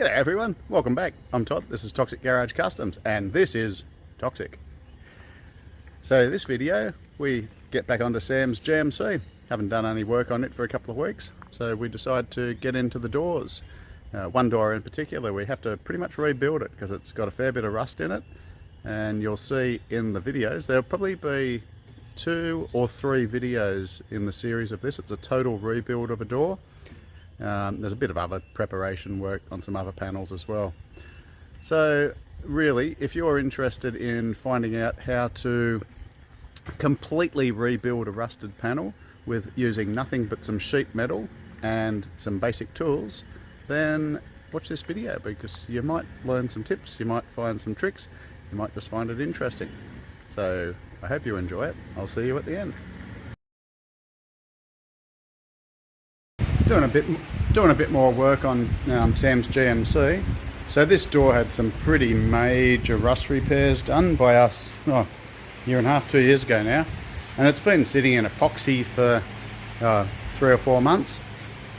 G'day everyone, welcome back. I'm Todd, this is Toxic Garage Customs, and this is Toxic. So this video, we get back onto Sam's GMC. Haven't done any work on it for a couple of weeks, so we decide to get into the doors. One door in particular, we have to pretty much rebuild it because it's got a fair bit of rust in it. And you'll see in the videos, there'll probably be 2 or 3 videos in the series of this. It's a total rebuild of a door. There's a bit of other preparation work on some other panels as well. So really, if you're interested in finding out how to completely rebuild a rusted panel with using nothing but some sheet metal and some basic tools, then watch this video because you might learn some tips, you might find some tricks, you might just find it interesting. So I hope you enjoy it. I'll see you at the end. Doing a bit more work on Sam's GMC. So this door had some pretty major rust repairs done by us a year and a half, 2 years ago now, and it's been sitting in epoxy for 3 or 4 months.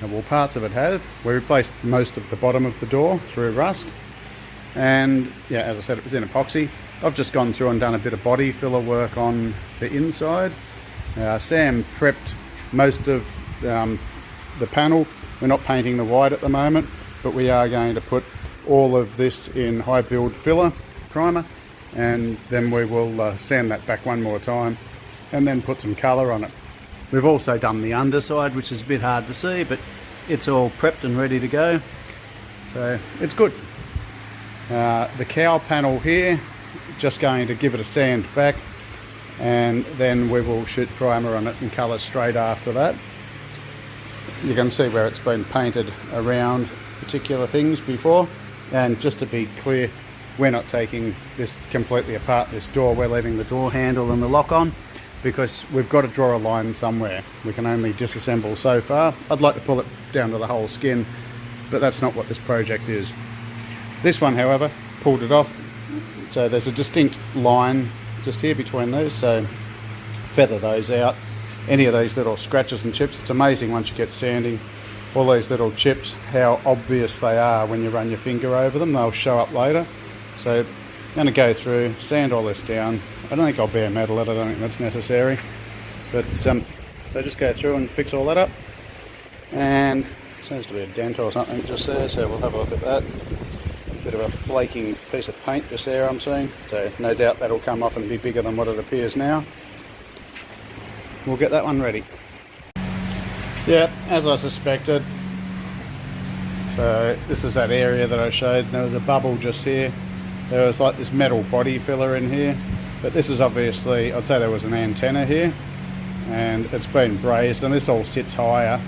Well, parts of it have. We replaced most of the bottom of the door through rust, and yeah, as I said, it was in epoxy. I've just gone through and done a bit of body filler work on the inside. Sam prepped most of the panel. We're not painting the white at the moment, but we are going to put all of this in high build filler primer, and then we will sand that back one more time and then put some colour on it. We've also done the underside, which is a bit hard to see, but it's all prepped and ready to go, so it's good. The cowl panel here, just going to give it a sand back, and then we will shoot primer on it and colour straight after that. You can see where it's been painted around particular things before, and just to be clear, we're not taking this completely apart, this door. We're leaving the door handle and the lock on because we've got to draw a line somewhere. We can only disassemble so far. I'd like to pull it down to the whole skin, but that's not what this project is. This one, however, pulled it off, so there's a distinct line just here between those, so feather those out. Any of these little scratches and chips, it's amazing once you get sanding, all these little chips, how obvious they are when you run your finger over them. They'll show up later. So I'm going to go through, sand all this down. I don't think I'll bare metal it, I don't think that's necessary. But so just go through and fix all that up. And seems to be a dent or something just there, so we'll have a look at that. Bit of a flaking piece of paint just there I'm seeing, so no doubt that'll come off and be bigger than what it appears now. We'll get that one ready. Yeah, as I suspected. So this is that area that I showed. There was a bubble just here. There was like this metal body filler in here, but this is obviously, I'd say there was an antenna here, and it's been brazed, and this all sits higher.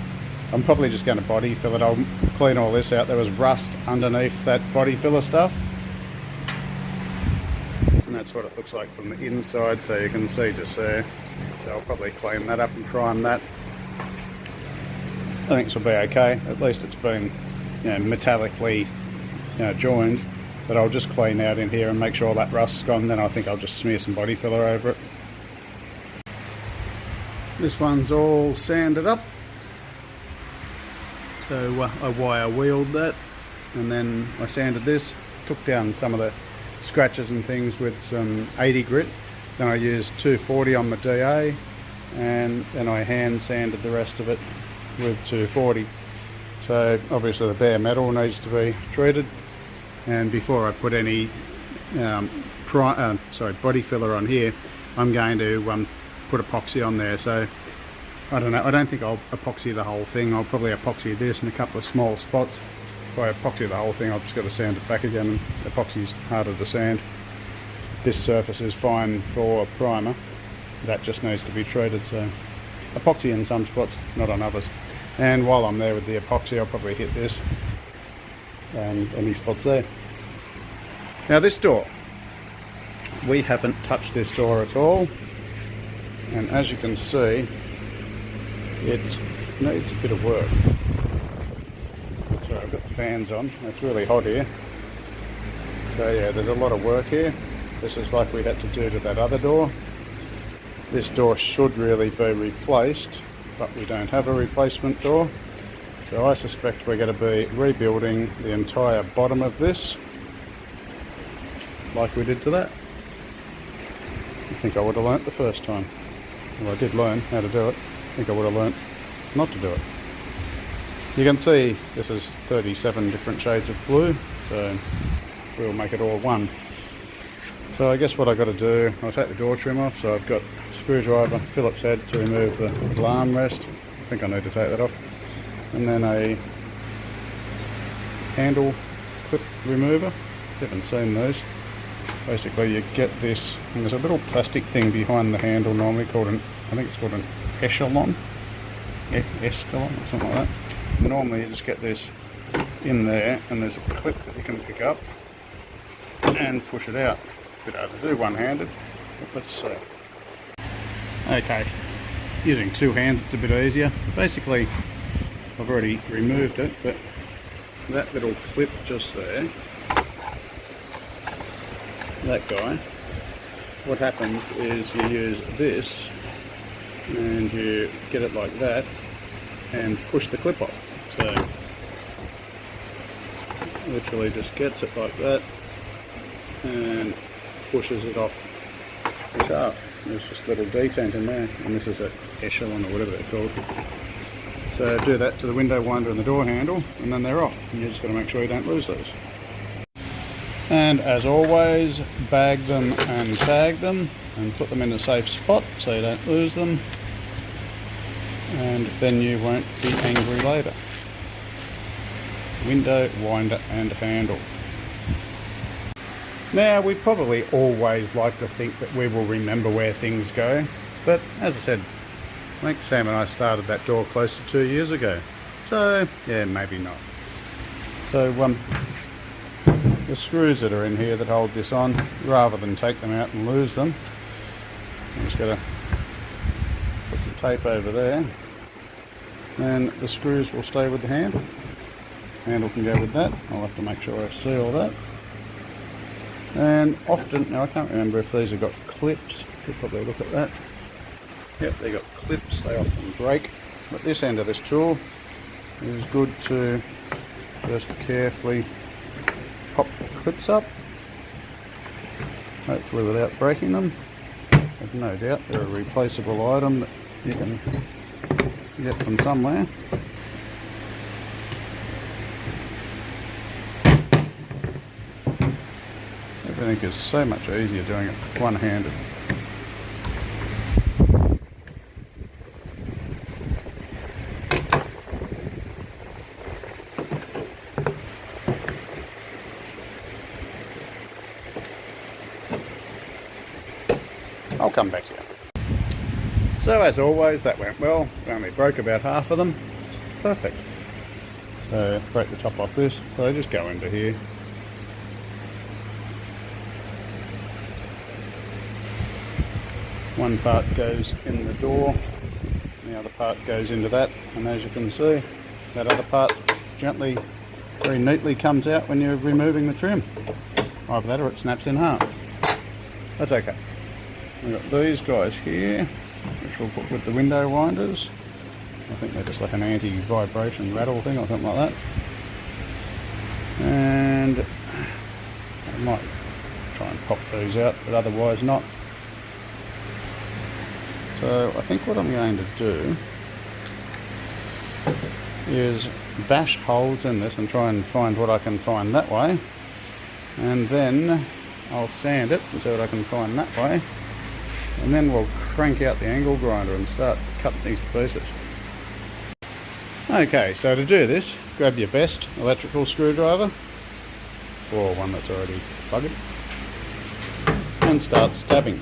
I'm probably just going to body fill it. I'll clean all this out. There was rust underneath that body filler stuff, and that's what it looks like from the inside, so you can see just there. So I'll probably clean that up and prime that. I think this will be okay. At least it's been, metallically joined. But I'll just clean out in here and make sure all that rust's gone. Then I think I'll just smear some body filler over it. This one's all sanded up. So I wire wheeled that, and then I sanded this. Took down some of the scratches and things with some 80 grit. Then I used 240 on my DA, and then I hand sanded the rest of it with 240. So obviously the bare metal needs to be treated, and before I put any body filler on here, I'm going to put epoxy on there. So I don't know, I don't think I'll epoxy the whole thing. I'll probably epoxy this in a couple of small spots. If I epoxy the whole thing, I've just got to sand it back again, and epoxy's harder to sand. This surface is fine for primer, that just needs to be treated, so epoxy in some spots, not on others. And while I'm there with the epoxy, I'll probably hit this and any spots there. Now this door, we haven't touched this door at all, and as you can see, it needs a bit of work. Sorry, I've got the fans on, it's really hot here. So yeah, there's a lot of work here. This is like we had to do to that other door. This door should really be replaced, but we don't have a replacement door. So So I suspect we're going to be rebuilding the entire bottom of this like we did to that. I think I would have learnt the first time. Well, I did learn how to do it. I think I would have learnt not to do it. You can see this is 37 different shades of blue, so we'll make it all one. So I guess what I've got to do, I'll take the door trim off. So I've got a screwdriver, Phillips head to remove the arm rest. I think I need to take that off. And then a handle clip remover. Haven't seen those. Basically you get this, and there's a little plastic thing behind the handle normally called an, I think it's called an echelon. Escalon or something like that. Normally you just get this in there and there's a clip that you can pick up and push it out. A bit hard to do one-handed, but let's see. Okay, using two hands it's a bit easier. Basically I've already removed it, but that little clip just there, that guy, what happens is you use this and you get it like that and push the clip off. So literally just gets it like that and pushes it off the shaft. There's just a little detent in there, and this is a echelon or whatever they're called. So do that to the window winder and the door handle, and then they're off. And you just got to make sure you don't lose those. And as always, bag them and tag them and put them in a safe spot so you don't lose them, and then you won't be angry later. Window, winder and handle. Now, we probably always like to think that we will remember where things go, but as I said, I think Sam and I started that door close to 2 years ago, so yeah, maybe not. So the screws that are in here that hold this on, rather than take them out and lose them, I'm just going to put some tape over there, and the screws will stay with the handle. Handle can go with that. I'll have to make sure I seal that. And often, now I can't remember if these have got clips. We'll probably look at that. Yep, they got clips. They often break. But this end of this tool is good to just carefully pop the clips up, hopefully without breaking them. I've no doubt they're a replaceable item that you can get from somewhere. Everything is so much easier doing it one-handed. I'll come back here. So as always, that went well. We only broke about half of them. Perfect. So break the top off this. So they just go into here. One part goes in the door, the other part goes into that, and as you can see, that other part gently, very neatly comes out when you're removing the trim. Either that or it snaps in half. That's okay. We've got these guys here, which we'll put with the window winders. I think they're just like an anti-vibration rattle thing or something like that. And I might try and pop these out, but otherwise not. So I think what I'm going to do is bash holes in this and try and find what I can find that way, and then I'll sand it and see what I can find that way, and then we'll crank out the angle grinder and start cutting these to pieces. Okay, so to do this, grab your best electrical screwdriver, or one that's already plugged, and start stabbing.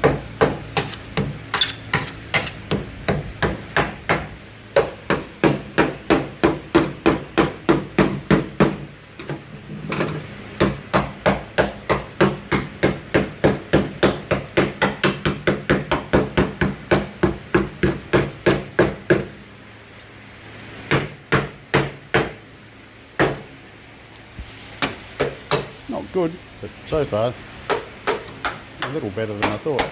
Not good, but so far a little better than I thought.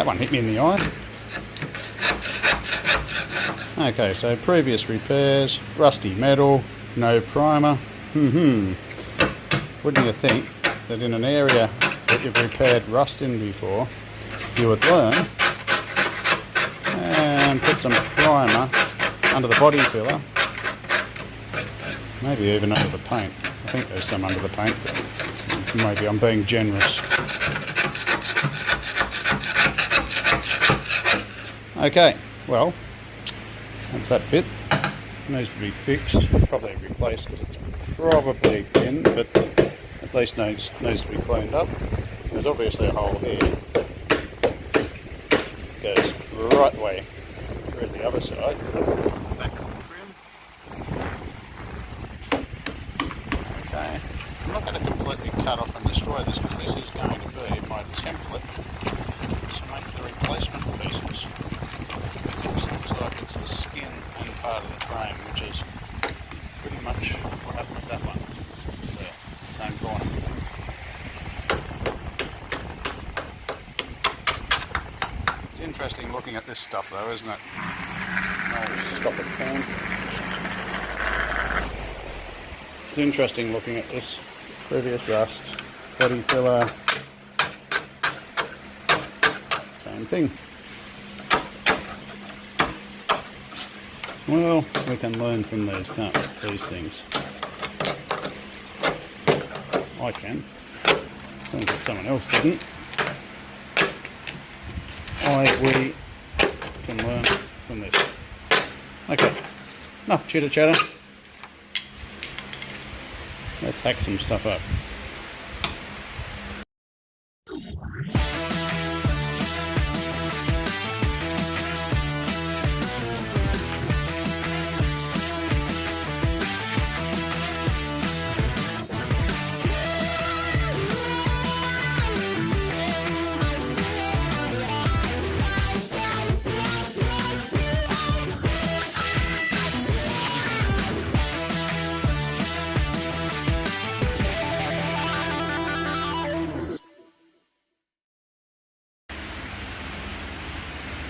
that one hit me in the eye. Okay, so previous repairs, rusty metal, no primer. Wouldn't you think that in an area that you've repaired rust in before, you would learn and put some primer under the body filler, maybe even under the paint. I think there's some under the paint, but maybe I'm being generous. Okay, well, that's that bit. Needs to be fixed, probably replaced because it's probably thin, but at least needs to be cleaned up. There's obviously a hole here. Goes right the way through the other side. Back on trim. Okay, I'm not going to completely cut off and destroy this because this is going to be my template to make the replacement pieces. This looks like it's the skin and part of the frame, which is pretty much what happened with that one. So, same corner. It's interesting looking at this stuff though, isn't it? I'll stop it down. It's interesting looking at this previous rust, body filler, same thing. Well, we can learn from these, can't we? These things. I can. I think someone else didn't. We can learn from this. Okay, enough chitter chatter. Let's hack some stuff up.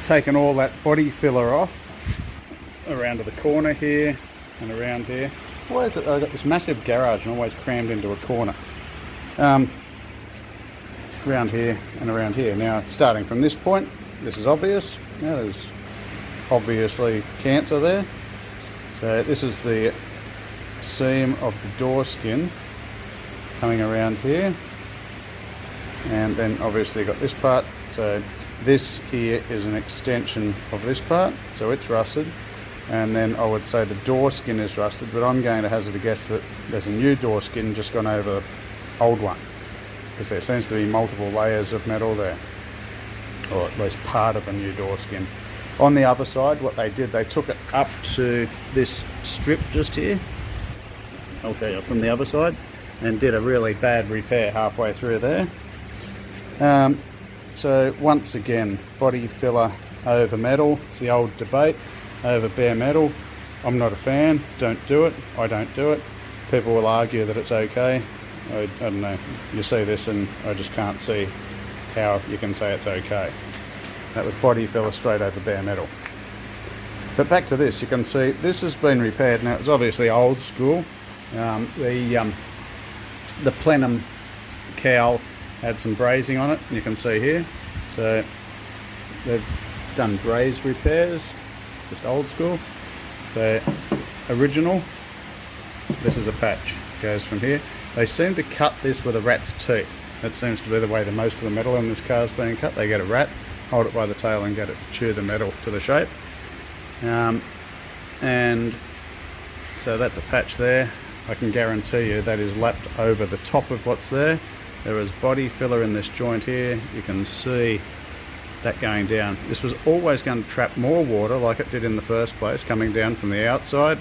Taken all that body filler off around to the corner here and around here. Why is it I've got this massive garage and always crammed into a corner? Around here and around here. Now starting from this point, this is obvious. Now there's obviously cancer there. So this is the seam of the door skin coming around here. And then obviously got this part. So this here is an extension of this part, so it's rusted, and then I would say the door skin is rusted, but I'm going to hazard a guess that there's a new door skin just gone over the old one, because there seems to be multiple layers of metal there, or at least part of a new door skin. On the other side, what they did, they took it up to this strip just here, I'll show you from the other side, and did a really bad repair halfway through there. So once again, body filler over metal. It's the old debate over bare metal. I'm not a fan, don't do it, I don't do it. People will argue that it's okay. I don't know, you see this and I just can't see how you can say it's okay. That was body filler straight over bare metal. But back to this, you can see this has been repaired. Now it's obviously old school. The plenum cowl had some brazing on it, you can see here. So they've done braze repairs, just old school. So original, this is a patch, goes from here. They seem to cut this with a rat's teeth. That seems to be the way that most of the metal in this car is being cut. They get a rat, hold it by the tail and get it to chew the metal to the shape. And so that's a patch there. I can guarantee you that is lapped over the top of what's there. There is body filler in this joint here. You can see that going down. This was always going to trap more water like it did in the first place, coming down from the outside,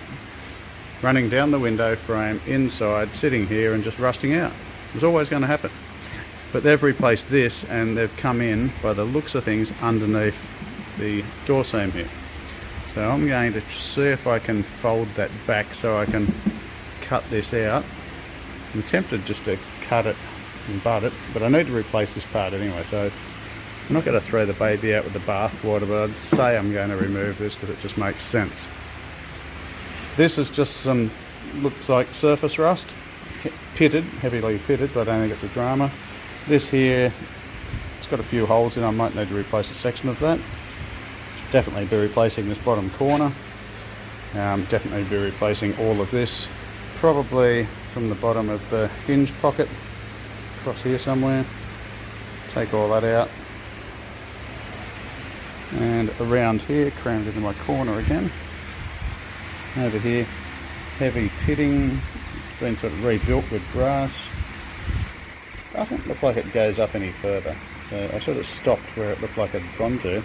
running down the window frame, inside, sitting here and just rusting out. It was always going to happen. But they've replaced this and they've come in, by the looks of things, underneath the door seam here. So I'm going to see if I can fold that back so I can cut this out. I'm tempted just to cut it and butt it, but I need to replace this part anyway, so I'm not going to throw the baby out with the bathwater, but I'd say I'm going to remove this because it just makes sense. This is just some, looks like surface rust, pitted, heavily pitted, but I don't think it's a drama. This here, it's got a few holes in it. I might need to replace a section of that. Definitely be replacing this bottom corner. Definitely be replacing all of this, probably from the bottom of the hinge pocket across here somewhere. Take all that out. And around here, crammed into my corner again. Over here, heavy pitting, been sort of rebuilt with brass. Doesn't look like it goes up any further, so I sort of stopped where it looked like it had gone to.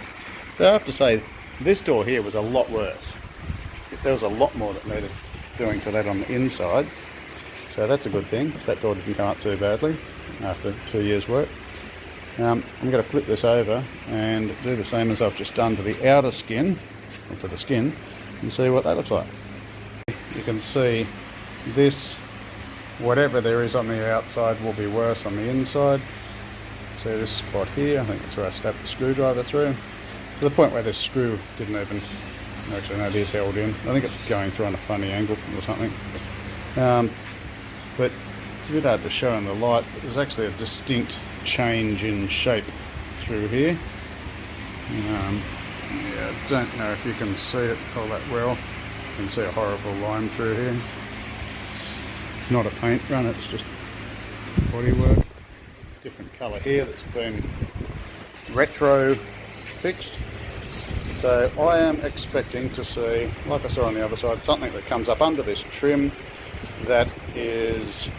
So I have to say, this door here was a lot worse. There was a lot more that needed doing to that on the inside, so that's a good thing, because that door didn't come up too badly after 2 years' work. I'm going to flip this over and do the same as I've just done to the outer skin, or to the skin, and see what that looks like. You can see this, whatever there is on the outside will be worse on the inside. See this spot here, I think that's where I stabbed the screwdriver through, to the point where this screw didn't even, actually no, it is held in. I think it's going through on a funny angle or something. But it's a bit hard to show in the light, but there's actually a distinct change in shape through here. Yeah, I don't know if you can see it all that well. You can see a horrible line through here. It's not a paint run, it's just bodywork. Different colour here that's been retro fixed. So I am expecting to see, like I saw on the other side, something that comes up under this trim that is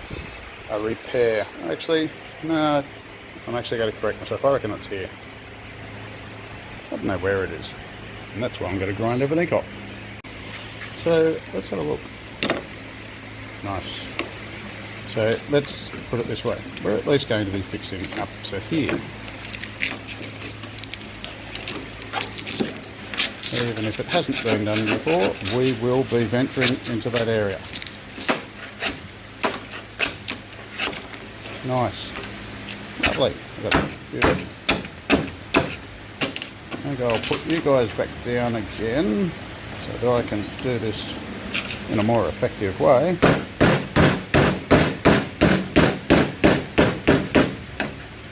a repair. Actually, no, I'm actually going to correct myself. I reckon it's here. I don't know where it is. And that's why I'm going to grind everything off. So let's have a look. Nice. So let's put it this way. We're at least going to be fixing up to here. Even if it hasn't been done before, we will be venturing into that area. Nice. Lovely. Beautiful. Okay, I'll put you guys back down again so that I can do this in a more effective way.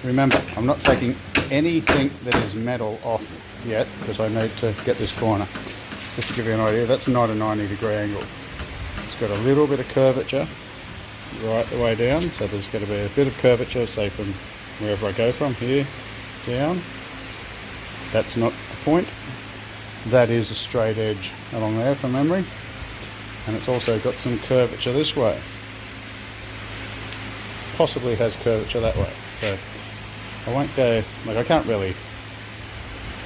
Remember, I'm not taking anything that is metal off yet because I need to get this corner. Just to give you an idea, that's not a 90-degree angle. It's got a little bit of curvature right the way down, so there's going to be a bit of curvature, say from wherever I go from, here down. That's not a point. That is a straight edge along there from memory. And it's also got some curvature this way. Possibly has curvature that way. So I won't go, like I can't really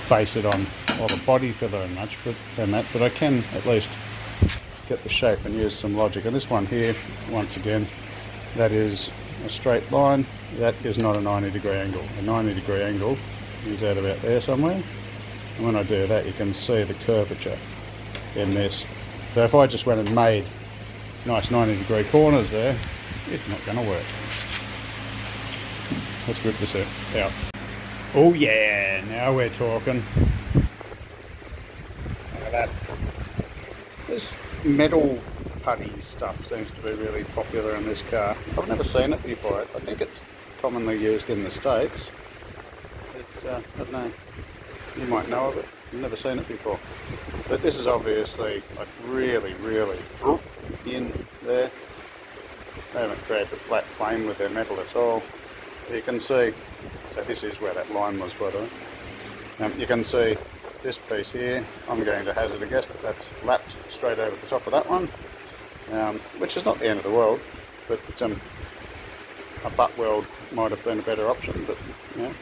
base it on all the body filler and much, but I can at least get the shape and use some logic. And this one here, once again, that is a straight line. That is not a 90-degree angle. A 90-degree angle is out about there somewhere. And when I do that, you can see the curvature in this. So if I just went and made nice 90-degree corners there, it's not going to work. Let's rip this out. Oh yeah, now we're talking. Look at that. This metal putty stuff seems to be really popular in this car. I've never seen it before. I think it's commonly used in the States. I don't know. You might know of it. I've never seen it before. But this is obviously like really, really in there. They haven't created a flat plane with their metal at all. You can see, so this is where that line was, by the way. You can see this piece here. I'm going to hazard a guess that that's lapped straight over the top of that one, which is not the end of the world, but a butt weld might have been a better option, but yeah,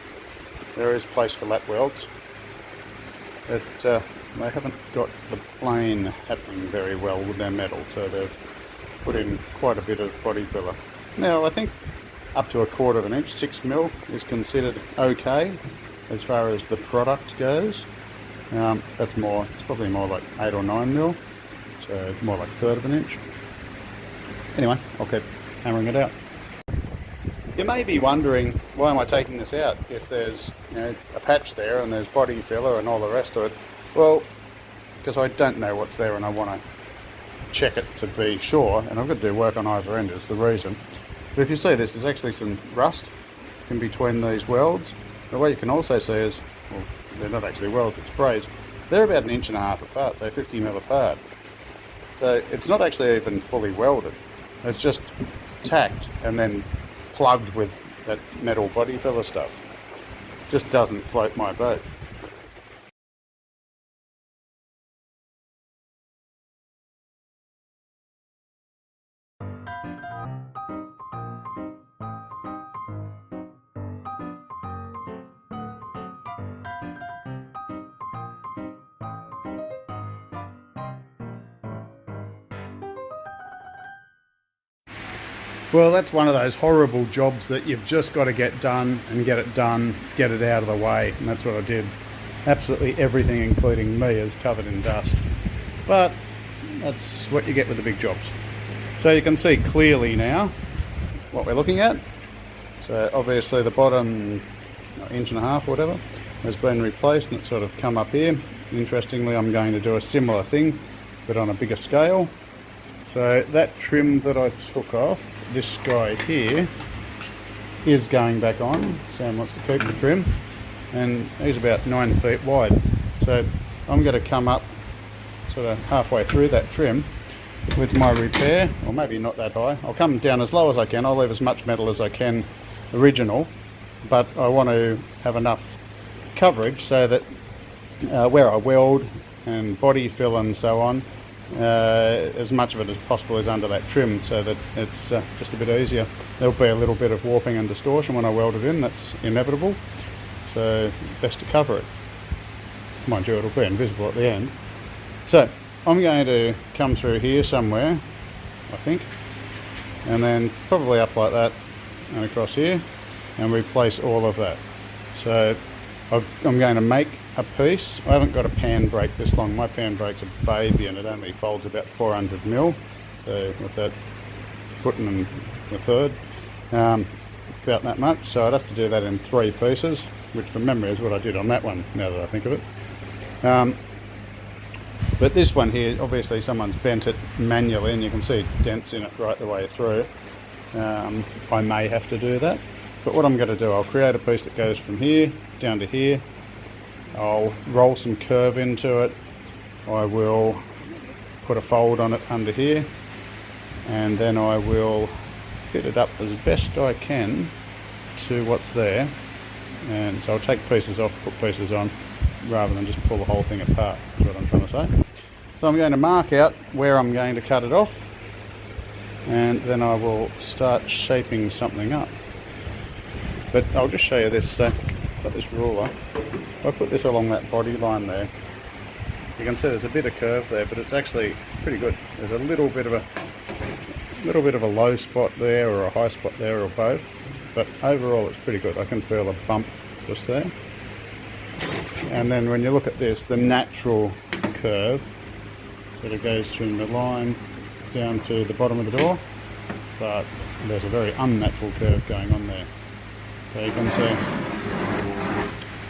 there is place for lap welds. But they haven't got the plane happening very well with their metal, so they've put in quite a bit of body filler. Now I think up to 1/4 of an inch, 6mm, is considered okay as far as the product goes. That's more, it's probably more like 8 or 9mm, so more like 1/3 of an inch. Anyway, I'll keep hammering it out. You may be wondering, why am I taking this out if there's a patch there and there's body filler and all the rest of it? Well, because I don't know what's there and I want to check it to be sure, and I've got to do work on either end is the reason. But if you see this, there's actually some rust in between these welds. But what you can also see is, well, they're not actually welds, it's brays. They're about 1.5 inches apart, so 50mm apart. So it's not actually even fully welded. It's just tacked and then plugged with that metal body filler stuff. Just doesn't float my boat. Well, that's one of those horrible jobs that you've just got to get done and get it done, get it out of the way, and that's what I did. Absolutely everything, including me, is covered in dust. But that's what you get with the big jobs. So you can see clearly now what we're looking at. So obviously the bottom 1.5 inches or whatever has been replaced and it's sort of come up here. Interestingly, I'm going to do a similar thing, but on a bigger scale. So that trim that I took off, this guy here, is going back on. Sam wants to keep the trim, and he's about 9 feet wide. So I'm going to come up sort of halfway through that trim with my repair, or maybe not that high. I'll come down as low as I can. I'll leave as much metal as I can original, but I want to have enough coverage so that where I weld and body fill and so on, as much of it as possible is under that trim, so that it's just a bit easier. There'll be a little bit of warping and distortion when I weld it in, that's inevitable, so best to cover it. Mind you, it'll be invisible at the end. So I'm going to come through here somewhere, I think, and then probably up like that and across here and replace all of that. So I'm going to make a piece. I haven't got a pan brake this long. My pan brake's a baby and it only folds about 400mm. So what's that? Foot and a third. About that much. So I'd have to do that in 3 pieces, which from memory is what I did on that one, now that I think of it. But this one here, obviously someone's bent it manually and you can see dents in it right the way through. I may have to do that. But what I'm going to do, I'll create a piece that goes from here down to here. I'll roll some curve into it. I will put a fold on it under here, and then I will fit it up as best I can to what's there. And so I'll take pieces off, put pieces on, rather than just pull the whole thing apart, is what I'm trying to say. So I'm going to mark out where I'm going to cut it off, and then I will start shaping something up. But I'll just show you this. So I've got this ruler. If I put this along that body line there, you can see there's a bit of curve there, but it's actually pretty good. There's a little bit of a low spot there, or a high spot there, or both. But overall it's pretty good. I can feel a bump just there. And then when you look at this, the natural curve sort of goes from the line down to the bottom of the door, but there's a very unnatural curve going on there. So you can see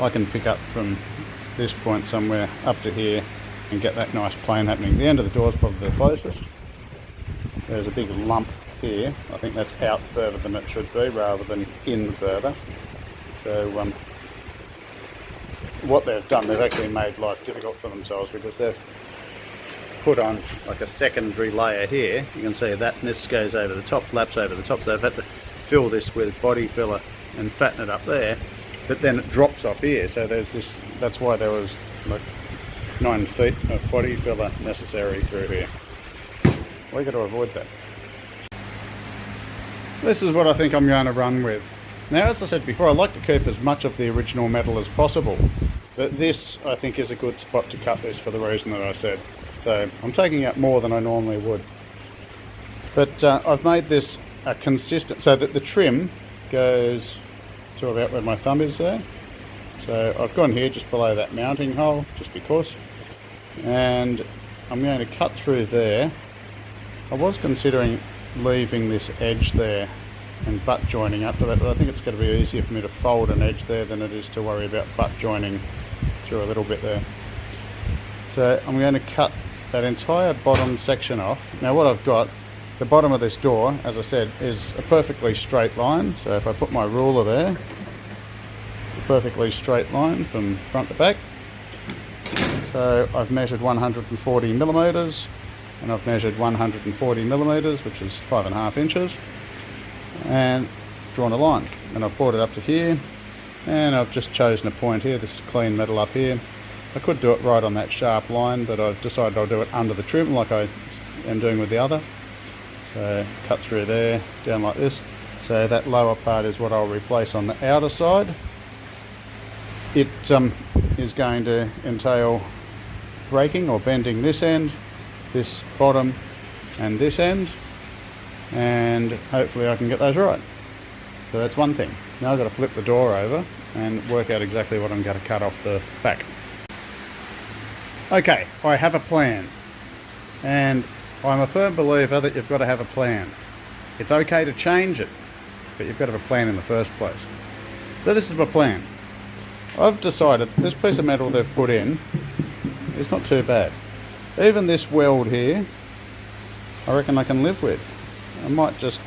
I can pick up from this point somewhere up to here and get that nice plane happening. The end of the door is probably the closest. There's a big lump here. I think that's out further than it should be rather than in further. So what they've done, they've actually made life difficult for themselves, because they've put on like a secondary layer here. You can see that, and this goes over the top, laps over the top, so they've had to fill this with body filler and fatten it up there, but then it drops off here, so there's this, that's why there was like 9 feet of body filler necessary through here. We've got to avoid that. This is what I think I'm going to run with. Now, as I said before, I like to keep as much of the original metal as possible, but this I think is a good spot to cut this for the reason that I said. So I'm taking out more than I normally would, but I've made this a consistent, so that the trim goes to about where my thumb is there. So I've gone here just below that mounting hole, just because, and I'm going to cut through there. I was considering leaving this edge there and butt joining up to that, but I think it's going to be easier for me to fold an edge there than it is to worry about butt joining through a little bit there. So I'm going to cut that entire bottom section off. Now what I've got, the bottom of this door, as I said, is a perfectly straight line. So if I put my ruler there, a perfectly straight line from front to back. So I've measured 140 millimeters, and I've measured 140 millimeters, which is 5.5 inches, and drawn a line. And I've brought it up to here, and I've just chosen a point here. This is clean metal up here. I could do it right on that sharp line, but I've decided I'll do it under the trim like I am doing with the other. So cut through there, down like this. So that lower part is what I'll replace on the outer side. It is going to entail breaking or bending this end, this bottom, and this end, and hopefully I can get those right. So that's one thing. Now I've got to flip the door over and work out exactly what I'm going to cut off the back. Okay, I have a plan, and I'm a firm believer that you've got to have a plan. It's okay to change it, but you've got to have a plan in the first place. So this is my plan. I've decided this piece of metal they've put in is not too bad. Even this weld here, I reckon I can live with. I might just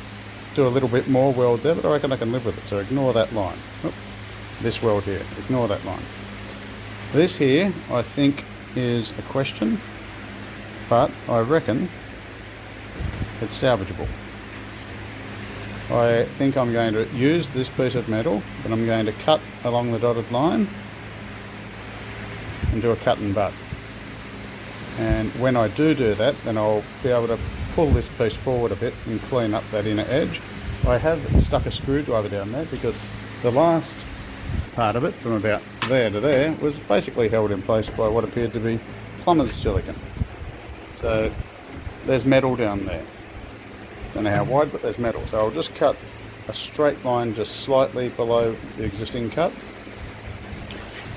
do a little bit more weld there, but I reckon I can live with it. So ignore that line. Oop, this weld here, ignore that line. This here, I think, is a question, but I reckon it's salvageable. I think I'm going to use this piece of metal, but I'm going to cut along the dotted line and do a cut and butt. And when I do that, then I'll be able to pull this piece forward a bit and clean up that inner edge. I have stuck a screwdriver down there because the last part of it, from about there to there, was basically held in place by what appeared to be plumber's silicone. So there's metal down there. Don't know how wide, but there's metal. So I'll just cut a straight line just slightly below the existing cut.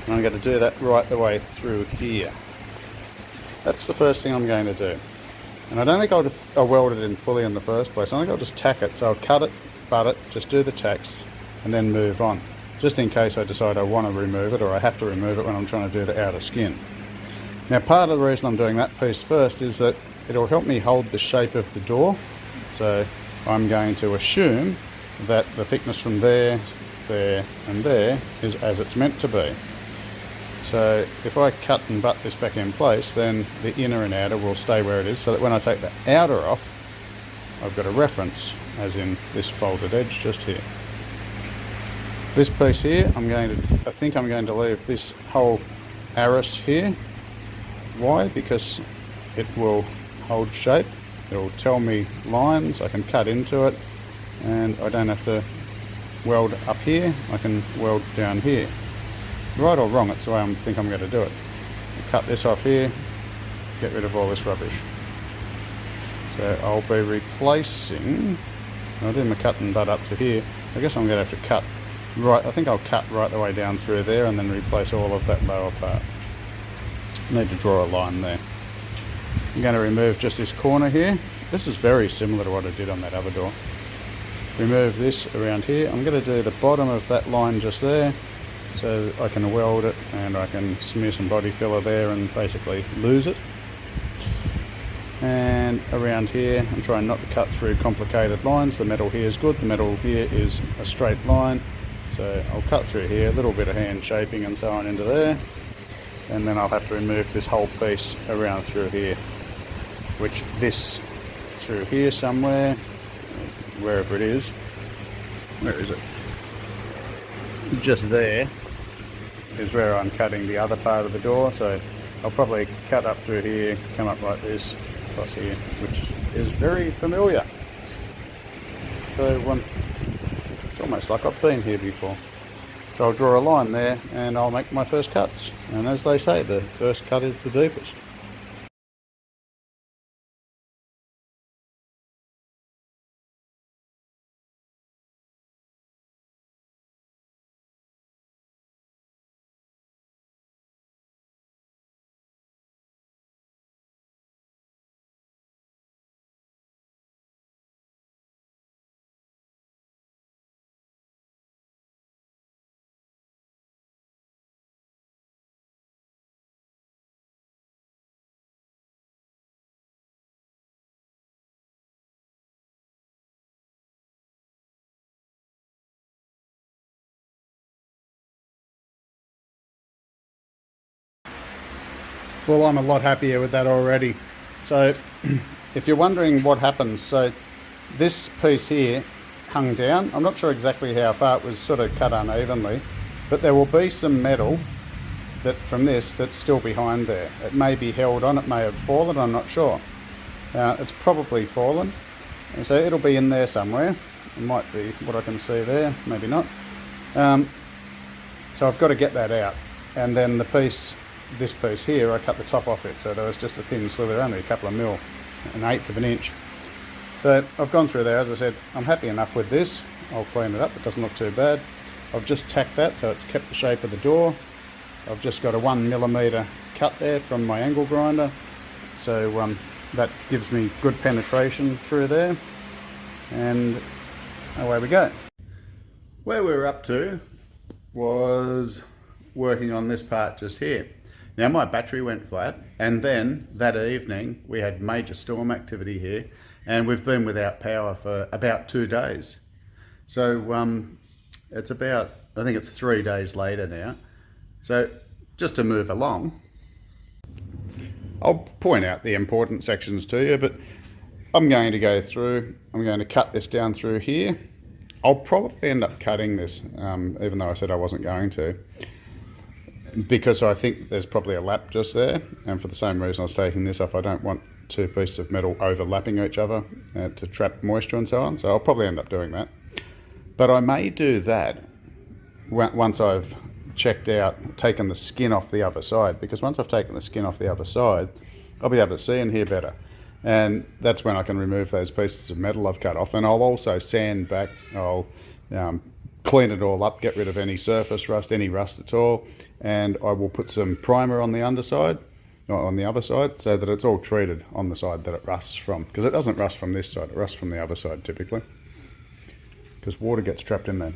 And I'm going to do that right the way through here. That's the first thing I'm going to do. And I don't think I'll weld it in fully in the first place. I think I'll just tack it. So I'll cut it, butt it, just do the tacks, and then move on. Just in case I decide I want to remove it, or I have to remove it when I'm trying to do the outer skin. Now part of the reason I'm doing that piece first is that it'll help me hold the shape of the door. So I'm going to assume that the thickness from there, there and there is as it's meant to be. So if I cut and butt this back in place, then the inner and outer will stay where it is, so that when I take the outer off, I've got a reference, as in this folded edge just here. This piece here, I think I'm going to leave this whole arris here. Why? Because it will hold shape. It will tell me lines, I can cut into it, and I don't have to weld up here, I can weld down here. Right or wrong, it's the way I think I'm going to do it. I'll cut this off here, get rid of all this rubbish. So I'll be replacing, I'll do my cut and butt up to here. I guess I'm going to have to cut right, I think I'll cut right the way down through there and then replace all of that lower part. I need to draw a line there. I'm going to remove just this corner here. This is very similar to what I did on that other door. Remove this around here. I'm going to do the bottom of that line just there, so I can weld it and I can smear some body filler there and basically lose it. And around here, I'm trying not to cut through complicated lines. The metal here is good. The metal here is a straight line. So I'll cut through here, a little bit of hand shaping and so on into there. And then I'll have to remove this whole piece around through here, which this through here somewhere, wherever it is. Where is it? Just there is where I'm cutting the other part of the door. So I'll probably cut up through here, come up like this, across here, which is very familiar. So it's almost like I've been here before. So I'll draw a line there and I'll make my first cuts. And as they say, the first cut is the deepest. Well, I'm a lot happier with that already. So if you're wondering what happens, so this piece here hung down. I'm not sure exactly how far, it was sort of cut unevenly, but there will be some metal that from this that's still behind there. It may be held on, it may have fallen, I'm not sure. It's probably fallen, and so it'll be in there somewhere. It might be what I can see there, maybe not. So I've got to get that out, and then the piece, this piece here, I cut the top off it, so there was just a thin sliver, only a couple of mil, an eighth of an inch. So I've gone through there. As I said, I'm happy enough with this. I'll clean it up, it doesn't look too bad. I've just tacked that so it's kept the shape of the door. I've just got a 1mm cut there from my angle grinder, so that gives me good penetration through there, and away we go. Where we were up to was working on this part just here. Now my battery went flat, and then that evening we had major storm activity here, and we've been without power for about 2 days. So it's about, I think it's 3 days later now. So just to move along, I'll point out the important sections to you, but I'm going to go through, I'm going to cut this down through here. I'll probably end up cutting this, even though I said I wasn't going to, because I think there's probably a lap just there, and for the same reason I was taking this off. I don't want two pieces of metal overlapping each other to trap moisture and so on, so I'll probably end up doing that. But I may do that once I've checked out, taken the skin off the other side, because once I've taken the skin off the other side, I'll be able to see and hear better. And that's when I can remove those pieces of metal I've cut off, and I'll also sand back, I'll clean it all up, get rid of any surface rust, any rust at all, and I will put some primer on the underside, or on the other side, so that it's all treated on the side that it rusts from, because it doesn't rust from this side, it rusts from the other side typically, because water gets trapped in there.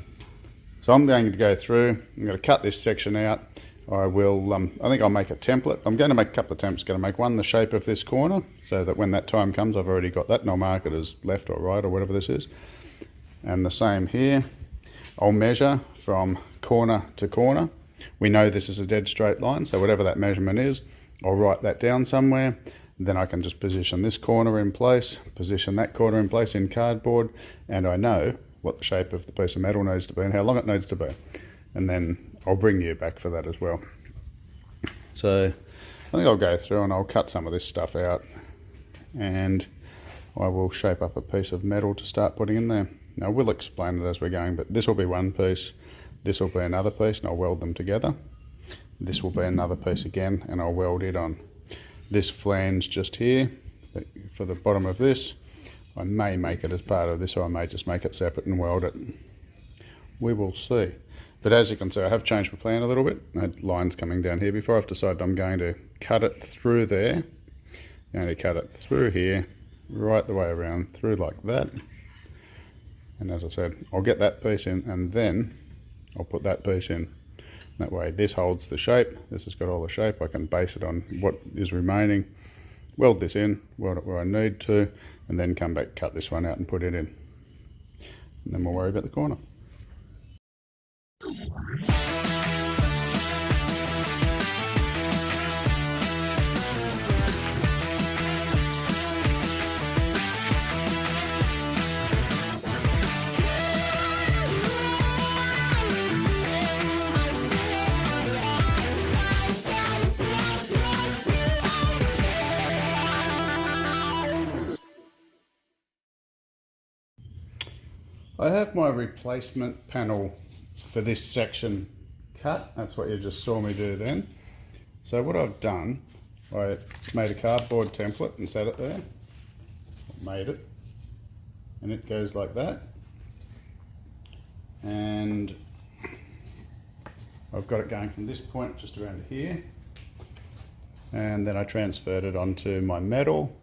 So I'm going to go through, I'm going to cut this section out. I will, I think I'll make a template. I'm going to make a couple of templates. Going to make one the shape of this corner, so that when that time comes I've already got that, and I'll mark it as left or right or whatever this is. And the same here. I'll measure from corner to corner. We know this is a dead straight line, so whatever that measurement is, I'll write that down somewhere. Then I can just position this corner in place, position that corner in place in cardboard, and I know what the shape of the piece of metal needs to be and how long it needs to be. And then I'll bring you back for that as well. So I think I'll go through and I'll cut some of this stuff out, and I will shape up a piece of metal to start putting in there. Now we'll explain it as we're going, but this will be one piece, this will be another piece, and I'll weld them together. This will be another piece again, and I'll weld it on. This flange just here, for the bottom of this, I may make it as part of this, or I may just make it separate and weld it. We will see. But as you can see, I have changed my plan a little bit. I had lines coming down here before. I've decided I'm going to cut it through there. I'm going to cut it through here, right the way around, through like that. And as I said, I'll get that piece in, and then I'll put that piece in. That way this holds the shape. This has got all the shape. I can base it on what is remaining. Weld this in, weld it where I need to, and then come back, cut this one out and put it in. And then we'll worry about the corner. I have my replacement panel for this section cut. That's what you just saw me do then. So what I've done, I made a cardboard template and set it there. Made it, and it goes like that. And I've got it going from this point just around here. And then I transferred it onto my metal.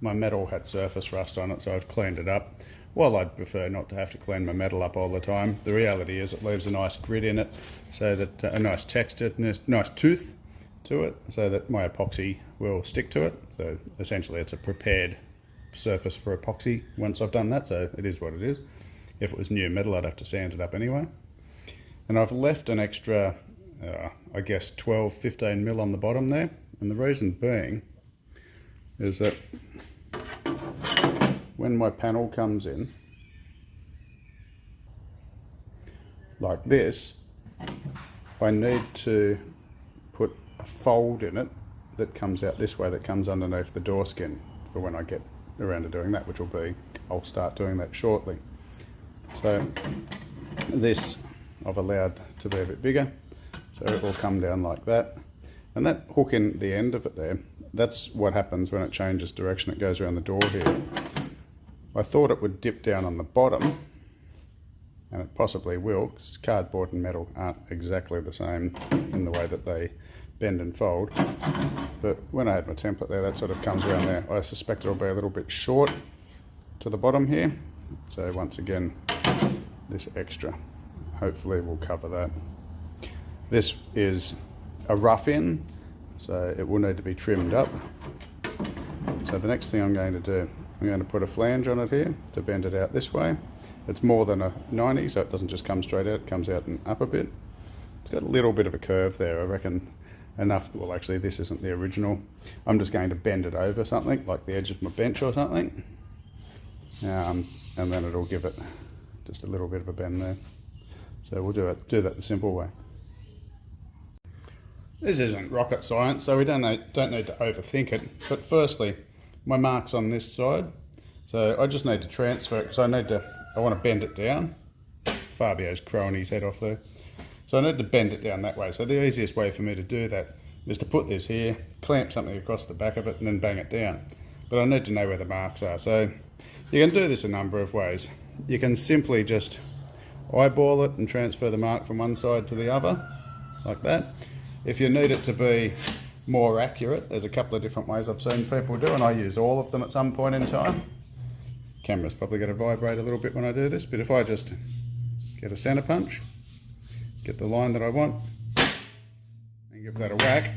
My metal had surface rust on it, so I've cleaned it up. While I'd prefer not to have to clean my metal up all the time, the reality is it leaves a nice grit in it, so that a nice texture, nice tooth to it, so that my epoxy will stick to it. So essentially it's a prepared surface for epoxy once I've done that, so it is what it is. If it was new metal, I'd have to sand it up anyway. And I've left an extra, I guess 12, 15 mil on the bottom there, And the reason being is that when my panel comes in, like this, I need to put a fold in it that comes out this way, that comes underneath the door skin for when I get around to doing that, which will be, I'll start doing that shortly. So this I've allowed to be a bit bigger, so it will come down like that. And that hook in the end of it there, that's what happens when it changes direction. It goes around the door here. I thought it would dip down on the bottom, and it possibly will, because cardboard and metal aren't exactly the same in the way that they bend and fold. But when I had my template there, that sort of comes around there. I suspect it'll be a little bit short to the bottom here. So once again, this extra hopefully will cover that. This is a rough in, so it will need to be trimmed up. So the next thing I'm going to do, I'm going to put a flange on it here to bend it out this way. It's more than a 90, so it doesn't just come straight out, it comes out and up a bit. It's got a little bit of a curve there, I reckon enough. Well, actually this isn't the original. I'm just going to bend it over something, like the edge of my bench or something. And then it'll give it just a little bit of a bend there. So we'll do that the simple way. This isn't rocket science, so we don't need to overthink it. But firstly, my mark's on this side, so I just need to transfer it, because I want to bend it down. Fabio's crowing his head off there. So I need to bend it down that way. So the easiest way for me to do that is to put this here, clamp something across the back of it, and then bang it down. But I need to know where the marks are. So you can do this a number of ways. You can simply just eyeball it and transfer the mark from one side to the other, like that. If you need it to be more accurate, there's a couple of different ways I've seen people do, and I use all of them at some point in time. Camera's probably going to vibrate a little bit when I do this, but if I just get a center punch, get the line that I want, and give that a whack,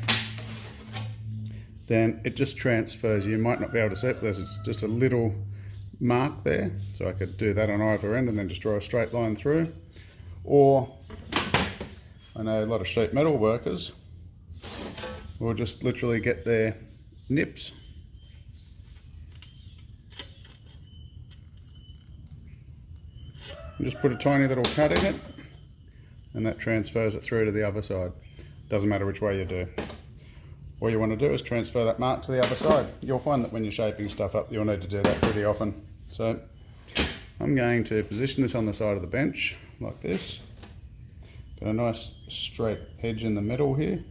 then it just transfers. You might not be able to see it, but there's just a little mark there, so I could do that on either end and then just draw a straight line through. Or I know a lot of sheet metal workers will just literally get their nips and just put a tiny little cut in it, and that transfers it through to the other side. Doesn't matter which way you do. All you want to do is transfer that mark to the other side. You'll find that when you're shaping stuff up, you'll need to do that pretty often. So I'm going to position this on the side of the bench like this. Got a nice straight edge in the middle here.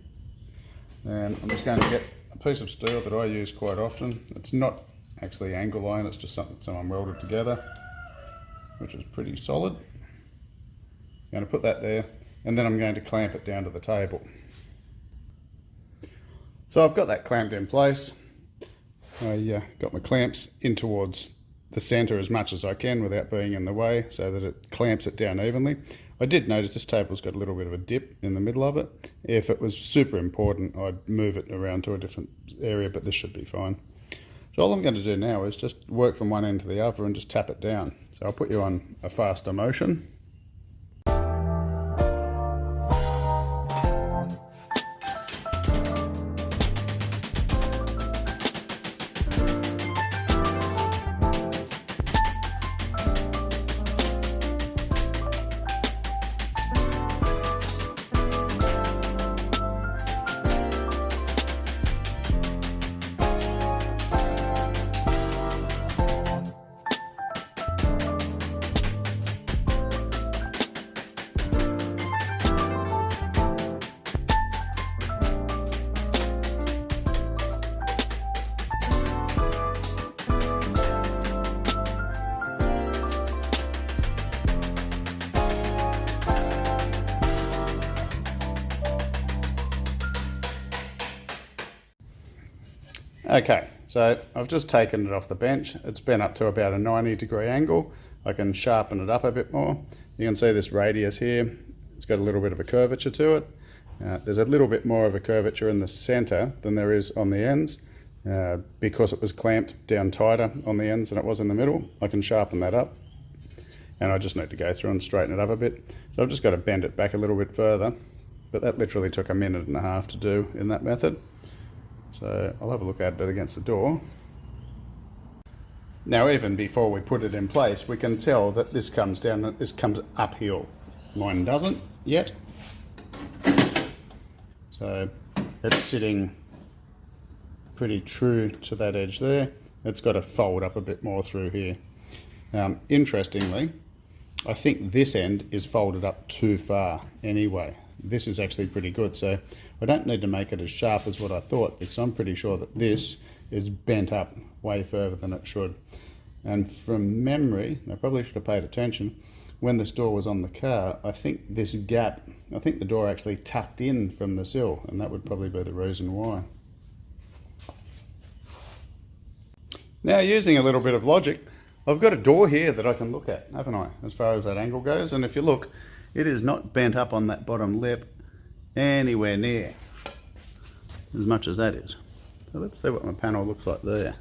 And I'm just going to get a piece of steel that I use quite often. It's not actually angle iron, it's just something someone welded together, which is pretty solid. I'm going to put that there, and then I'm going to clamp it down to the table. So I've got that clamped in place. I got my clamps in towards the center as much as I can without being in the way, so that it clamps it down evenly. I did notice this table's got a little bit of a dip in the middle of it. If it was super important, I'd move it around to a different area, but this should be fine. So all I'm going to do now is just work from one end to the other and just tap it down. So I'll put you on a faster motion. Okay, so I've just taken it off the bench. It's been up to about a 90-degree angle. I can sharpen it up a bit more. You can see this radius here. It's got a little bit of a curvature to it. There's a little bit more of a curvature in the center than there is on the ends. Because it was clamped down tighter on the ends than it was in the middle, I can sharpen that up. And I just need to go through and straighten it up a bit. So I've just got to bend it back a little bit further. But that literally took a minute and a half to do in that method. So I'll have a look at it against the door. Now, even before we put it in place, we can tell that this comes down, this comes uphill. Mine doesn't yet. So it's sitting pretty true to that edge there. It's got to fold up a bit more through here. Interestingly, I think this end is folded up too far anyway. This is actually pretty good, so I don't need to make it as sharp as what I thought, because I'm pretty sure that this is bent up way further than it should. And from memory, I probably should have paid attention, when this door was on the car, I think this gap, I think the door actually tucked in from the sill, and that would probably be the reason why. Now, using a little bit of logic, I've got a door here that I can look at, haven't I, as far as that angle goes. And if you look, it is not bent up on that bottom lip anywhere near as much as that is. So let's see what my panel looks like there.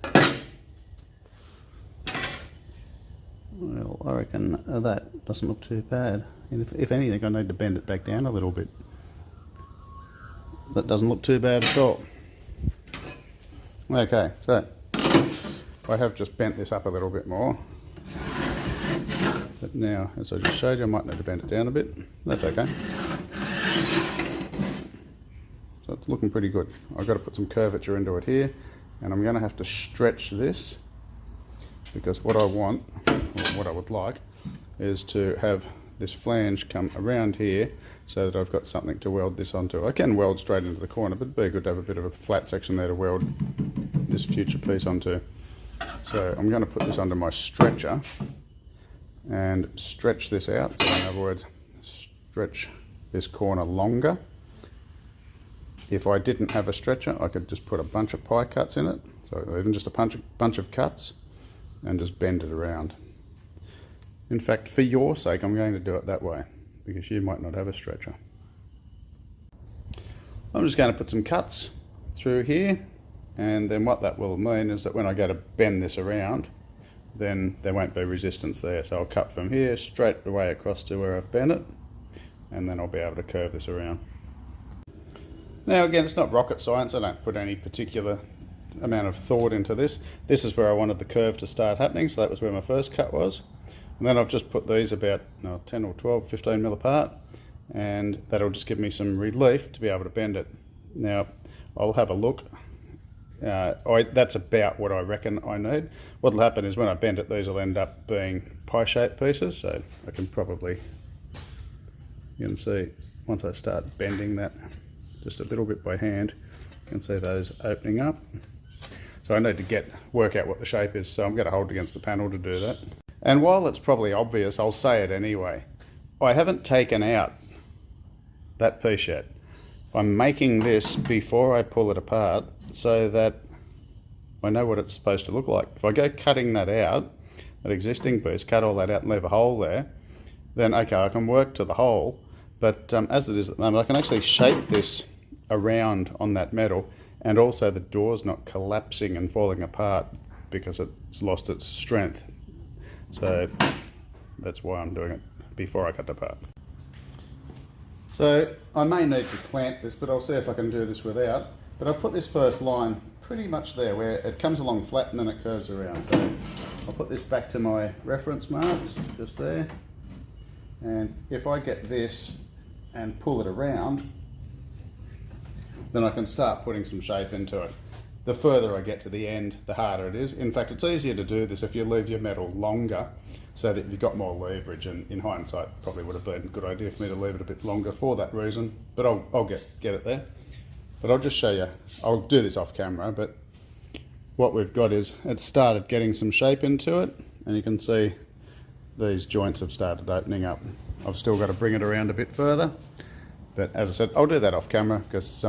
Well, I reckon that doesn't look too bad. And if anything, I need to bend it back down a little bit. That doesn't look too bad at all. Okay, so I have just bent this up a little bit more. But now, as I just showed you, I might need to bend it down a bit. That's okay. So it's looking pretty good. I've got to put some curvature into it here, and I'm going to have to stretch this, because what I want, or what I would like, is to have this flange come around here so that I've got something to weld this onto. I can weld straight into the corner, but it'd be good to have a bit of a flat section there to weld this future piece onto. So I'm going to put this under my stretcher and stretch this out. So in other words, stretch this corner longer. If I didn't have a stretcher, I could just put a bunch of pie cuts in it, so even just a bunch of cuts, and just bend it around. In fact, for your sake, I'm going to do it that way, because you might not have a stretcher. I'm just going to put some cuts through here, and then what that will mean is that when I go to bend this around, then there won't be resistance there. So I'll cut from here straight away across to where I've bent it, and then I'll be able to curve this around. Now again, it's not rocket science. I don't put any particular amount of thought into this. This is where I wanted the curve to start happening, so that was where my first cut was. And then I've just put these about 10 or 12, 15 mil apart, and that'll just give me some relief to be able to bend it. Now, I'll have a look. That's about what I reckon I need. What'll happen is when I bend it, these will end up being pie-shaped pieces, so I can probably, you can see, once I start bending that just a little bit by hand, you can see those opening up. So I need to work out what the shape is, so I'm going to hold against the panel to do that. And while it's probably obvious, I'll say it anyway. I haven't taken out that piece yet. I'm making this before I pull it apart so that I know what it's supposed to look like. If I go cutting that out, that existing piece, cut all that out and leave a hole there, then okay, I can work to the hole, but as it is at the moment, I can actually shape this around on that metal, and also the door's not collapsing and falling apart because it's lost its strength. So that's why I'm doing it before I cut it apart. So I may need to clamp this, but I'll see if I can do this without. But I'll put this first line pretty much there where it comes along flat and then it curves around. So I'll put this back to my reference marks, just there. And if I get this and pull it around, then I can start putting some shape into it. The further I get to the end, the harder it is. In fact, it's easier to do this if you leave your metal longer so that you've got more leverage, and in hindsight, probably would have been a good idea for me to leave it a bit longer for that reason, but I'll get it there. But I'll just show you, I'll do this off camera, but what we've got is it's started getting some shape into it, and you can see these joints have started opening up. I've still got to bring it around a bit further, but as I said, I'll do that off camera because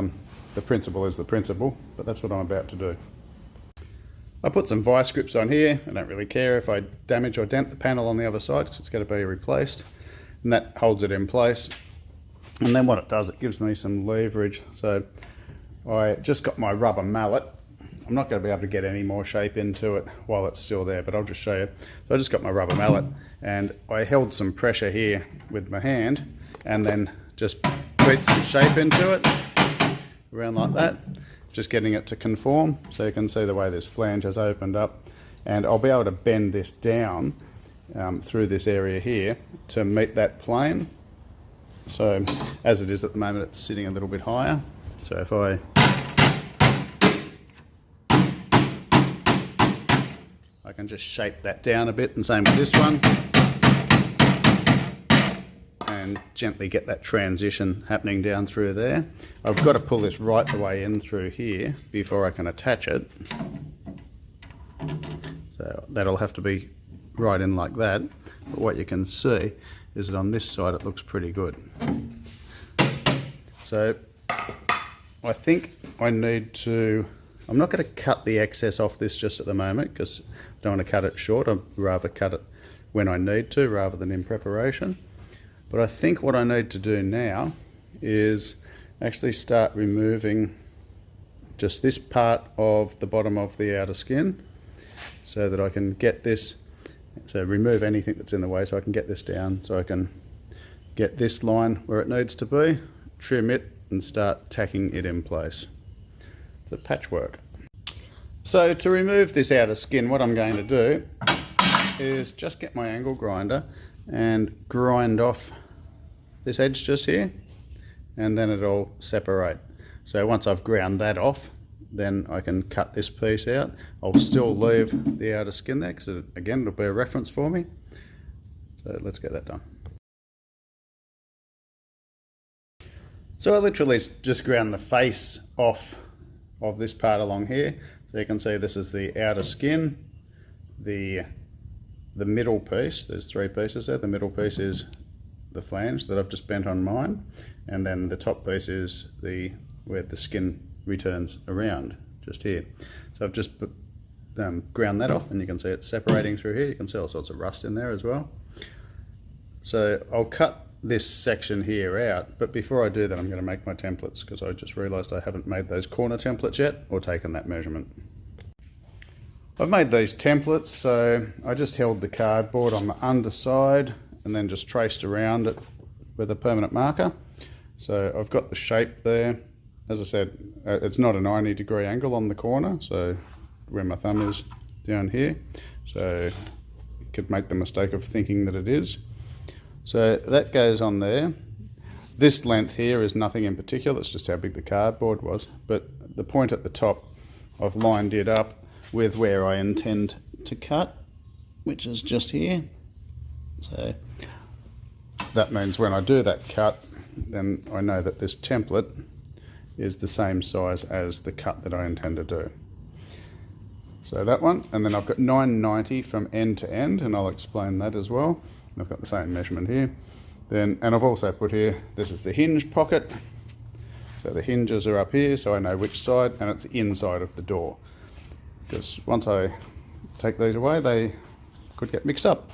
the principle is the principle, but that's what I'm about to do. I put some vice grips on here. I don't really care if I damage or dent the panel on the other side because it's going to be replaced, and that holds it in place. And then what it does, it gives me some leverage. So I just got my rubber mallet. I'm not going to be able to get any more shape into it while it's still there, but I'll just show you. So I just got my rubber mallet and I held some pressure here with my hand and then just beat some shape into it, around like that. just getting it to conform. So you can see the way this flange has opened up, and I'll be able to bend this down through this area here to meet that plane. So as it is at the moment, it's sitting a little bit higher. So if I can just shape that down a bit, and same with this one, and gently get that transition happening down through there. I've got to pull this right the way in through here before I can attach it. So that'll have to be right in like that. But what you can see is that on this side it looks pretty good. So I think I need to, I'm not going to cut the excess off this just at the moment because I don't want to cut it short. I'd rather cut it when I need to rather than in preparation. But I think what I need to do now is actually start removing just this part of the bottom of the outer skin so that I can get this, so remove anything that's in the way so I can get this down, so I can get this line where it needs to be, trim it and start tacking it in place. It's a patchwork. So to remove this outer skin, what I'm going to do is just get my angle grinder and grind off this edge just here, and then it'll separate. So once I've ground that off, then I can cut this piece out. I'll still leave the outer skin there because again it'll be a reference for me. So let's get that done. So I literally just ground the face off of this part along here. So you can see this is the outer skin, the middle piece, there's three pieces there. The middle piece is the flange that I've just bent on mine, and then the top piece is where the skin returns around, just here. So I've just ground that off, and you can see it's separating through here. You can see all sorts of rust in there as well. So I'll cut this section here out, but before I do that I'm going to make my templates because I just realised I haven't made those corner templates yet or taken that measurement. I've made these templates, so I just held the cardboard on the underside and then just traced around it with a permanent marker. So I've got the shape there. As I said, it's not a 90-degree angle on the corner, so where my thumb is down here, so you could make the mistake of thinking that it is. So that goes on there. This length here is nothing in particular, it's just how big the cardboard was, but the point at the top I've lined it up with where I intend to cut, which is just here. So that means when I do that cut, then I know that this template is the same size as the cut that I intend to do. So that one, and then I've got 990 from end to end, and I'll explain that as well. I've got the same measurement here. Then, and I've also put here, this is the hinge pocket. So the hinges are up here, so I know which side, and it's the inside of the door. Because once I take these away, they could get mixed up.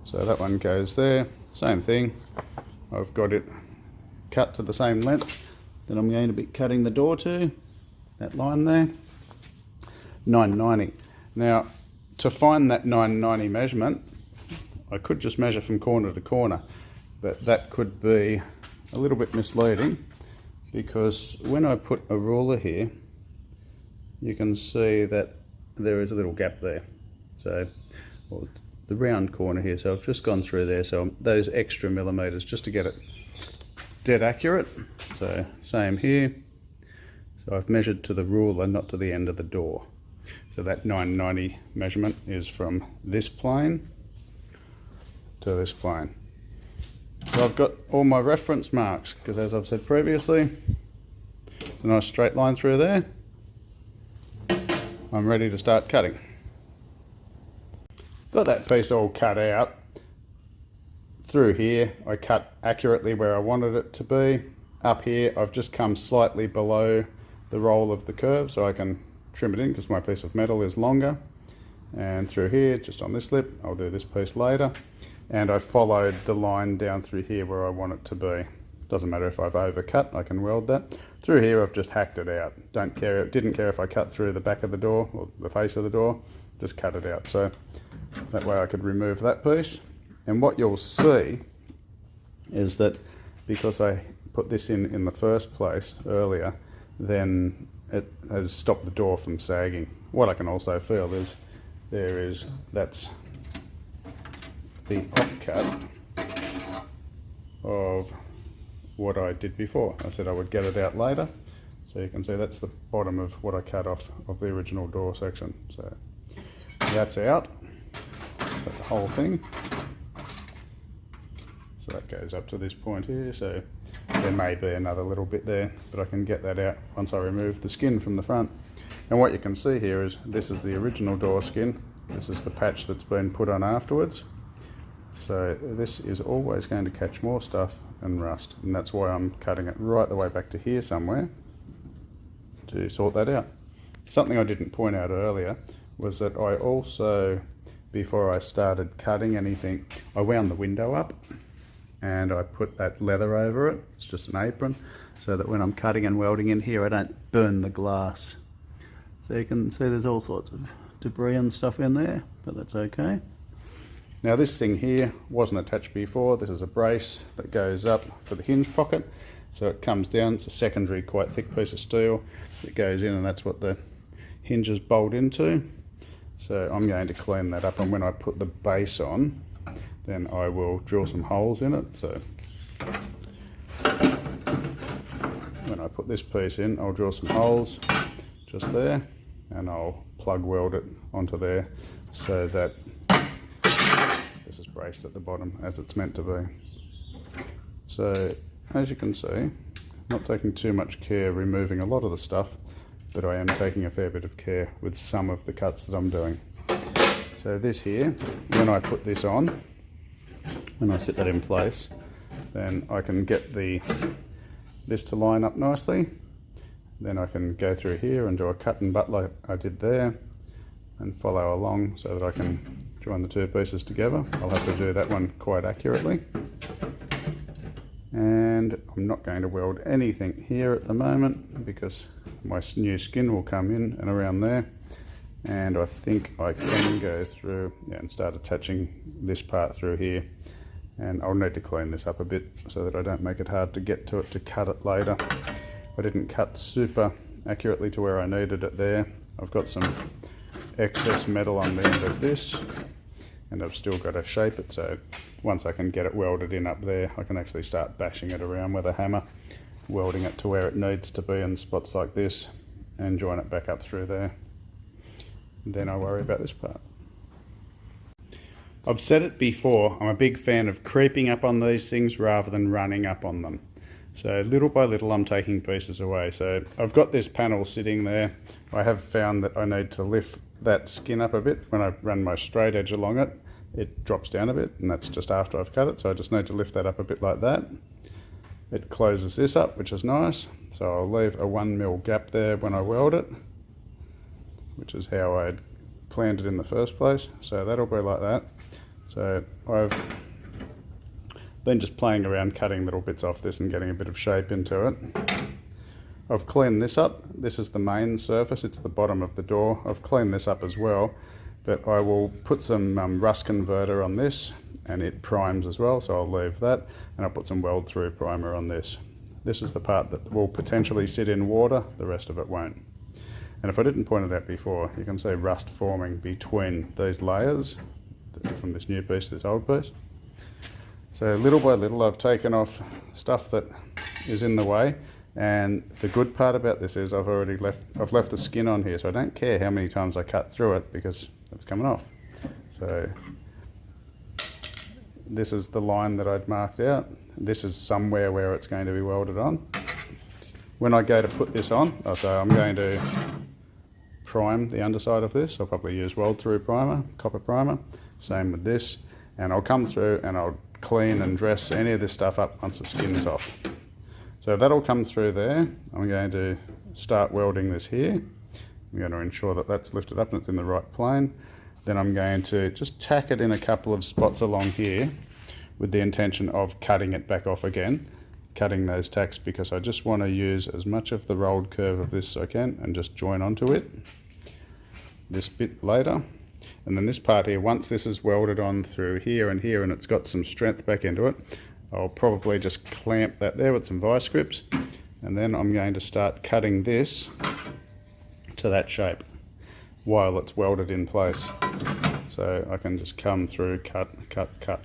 So that one goes there, same thing. I've got it cut to the same length that I'm going to be cutting the door to, that line there, 990. Now, to find that 990 measurement, I could just measure from corner to corner, but that could be a little bit misleading because when I put a ruler here, you can see that there is a little gap there. So, well, the round corner here, so I've just gone through there, so those extra millimeters just to get it dead accurate. So same here. So I've measured to the ruler, not to the end of the door. So that 990 measurement is from this plane to this plane. So I've got all my reference marks because, as I've said previously, it's a nice straight line through there. I'm ready to start cutting. Got that piece all cut out. Through here I cut accurately where I wanted it to be. Up here I've just come slightly below the roll of the curve so I can trim it in because my piece of metal is longer. And through here, just on this lip, I'll do this piece later. And I followed the line down through here where I want it to be. Doesn't matter if I've overcut, I can weld that. Through here I've just hacked it out. Didn't care if I cut through the back of the door or the face of the door, just cut it out. So that way I could remove that piece. And what you'll see is that because I put this in the first place earlier, then it has stopped the door from sagging. What I can also feel is that's the offcut of what I did before. I said I would get it out later, so you can see that's the bottom of what I cut off of the original door section. So that's out, but the whole thing. So that goes up to this point here, so there may be another little bit there, but I can get that out once I remove the skin from the front. And what you can see here is this is the original door skin. This is the patch that's been put on afterwards. So this is always going to catch more stuff and rust, and that's why I'm cutting it right the way back to here somewhere to sort that out. Something I didn't point out earlier was that I also, before I started cutting anything, I wound the window up and I put that leather over it. It's just an apron, so that when I'm cutting and welding in here I don't burn the glass. So you can see there's all sorts of debris and stuff in there, but that's okay. Now this thing here wasn't attached before. This is a brace that goes up for the hinge pocket, so it comes down. It's a secondary quite thick piece of steel that goes in, and that's what the hinges bolt into. So I'm going to clean that up, and when I put the base on, then I will drill some holes in it. So when I put this piece in, I'll drill some holes just there, and I'll plug weld it onto there so that this is braced at the bottom as it's meant to be. So as you can see, not taking too much care removing a lot of the stuff, but I am taking a fair bit of care with some of the cuts that I'm doing. So this here, when I put this on, when I set that in place, then I can get this to line up nicely. Then I can go through here and do a cut and butt like I did there, and follow along so that I can join the two pieces together. I'll have to do that one quite accurately. And I'm not going to weld anything here at the moment because my new skin will come in and around there. And I think I can go through and start attaching this part through here. And I'll need to clean this up a bit so that I don't make it hard to get to it to cut it later. I didn't cut super accurately to where I needed it there. I've got some excess metal on the end of this, and I've still got to shape it, so once I can get it welded in up there, I can actually start bashing it around with a hammer, welding it to where it needs to be in spots like this, and join it back up through there. Then I worry about this part. I've said it before, I'm a big fan of creeping up on these things rather than running up on them. So little by little I'm taking pieces away. So I've got this panel sitting there. I have found that I need to lift that skin up a bit. When I run my straight edge along it, it drops down a bit, and that's just after I've cut it. So I just need to lift that up a bit like that. It closes this up, which is nice. So I'll leave a 1mm gap there when I weld it, which is how I had planned it in the first place. So that'll be like that. So I've been just playing around cutting little bits off this and getting a bit of shape into it. I've cleaned this up. This is the main surface, it's the bottom of the door. I've cleaned this up as well, but I will put some rust converter on this, and it primes as well, so I'll leave that, and I'll put some weld through primer on this. This is the part that will potentially sit in water, the rest of it won't. And if I didn't point it out before, you can see rust forming between these layers from this new piece to this old piece. So little by little I've taken off stuff that is in the way, and the good part about this is I've left the skin on here, so I don't care how many times I cut through it because it's coming off. So this is the line that I'd marked out. This is somewhere where it's going to be welded on. When I go to put this on, so I'm going to prime the underside of this. I'll probably use weld through primer, copper primer, same with this, and I'll come through and I'll clean and dress any of this stuff up once the skin's off. So that'll come through there. I'm going to start welding this here. I'm going to ensure that that's lifted up and it's in the right plane. Then I'm going to just tack it in a couple of spots along here with the intention of cutting it back off again, cutting those tacks, because I just want to use as much of the rolled curve of this as I can and just join onto it this bit later. And then this part here, once this is welded on through here and here and it's got some strength back into it, I'll probably just clamp that there with some vice grips, and then I'm going to start cutting this to that shape while it's welded in place. So I can just come through, cut, cut, cut.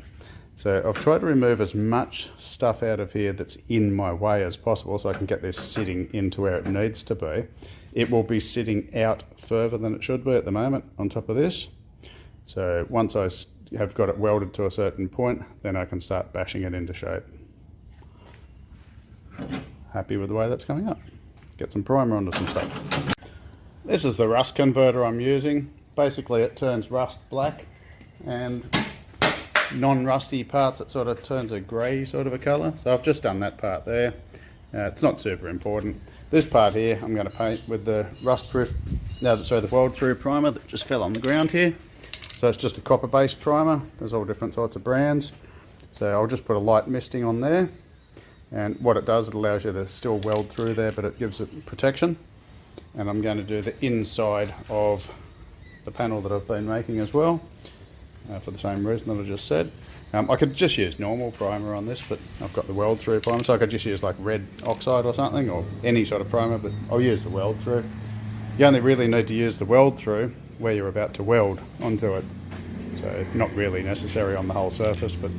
So I've tried to remove as much stuff out of here that's in my way as possible so I can get this sitting into where it needs to be. It will be sitting out further than it should be at the moment on top of this. So once I have got it welded to a certain point, then I can start bashing it into shape. Happy with the way that's coming up. Get some primer onto some stuff. This is the rust converter I'm using. Basically it turns rust black, and non-rusty parts it sort of turns a grey sort of a colour. So I've just done that part there. It's not super important. This part here I'm going to paint with the rust-proof, the weld-through primer that just fell on the ground here. So it's just a copper-based primer. There's all different sorts of brands. So I'll just put a light misting on there, and what it does, it allows you to still weld through there, but it gives it protection. And I'm going to do the inside of the panel that I've been making as well, for the same reason that I just said. I could just use normal primer on this, but I've got the weld through primer, so I could just use like red oxide or something, or any sort of primer, but I'll use the weld through. You only really need to use the weld through where you're about to weld onto it, so not really necessary on the whole surface, but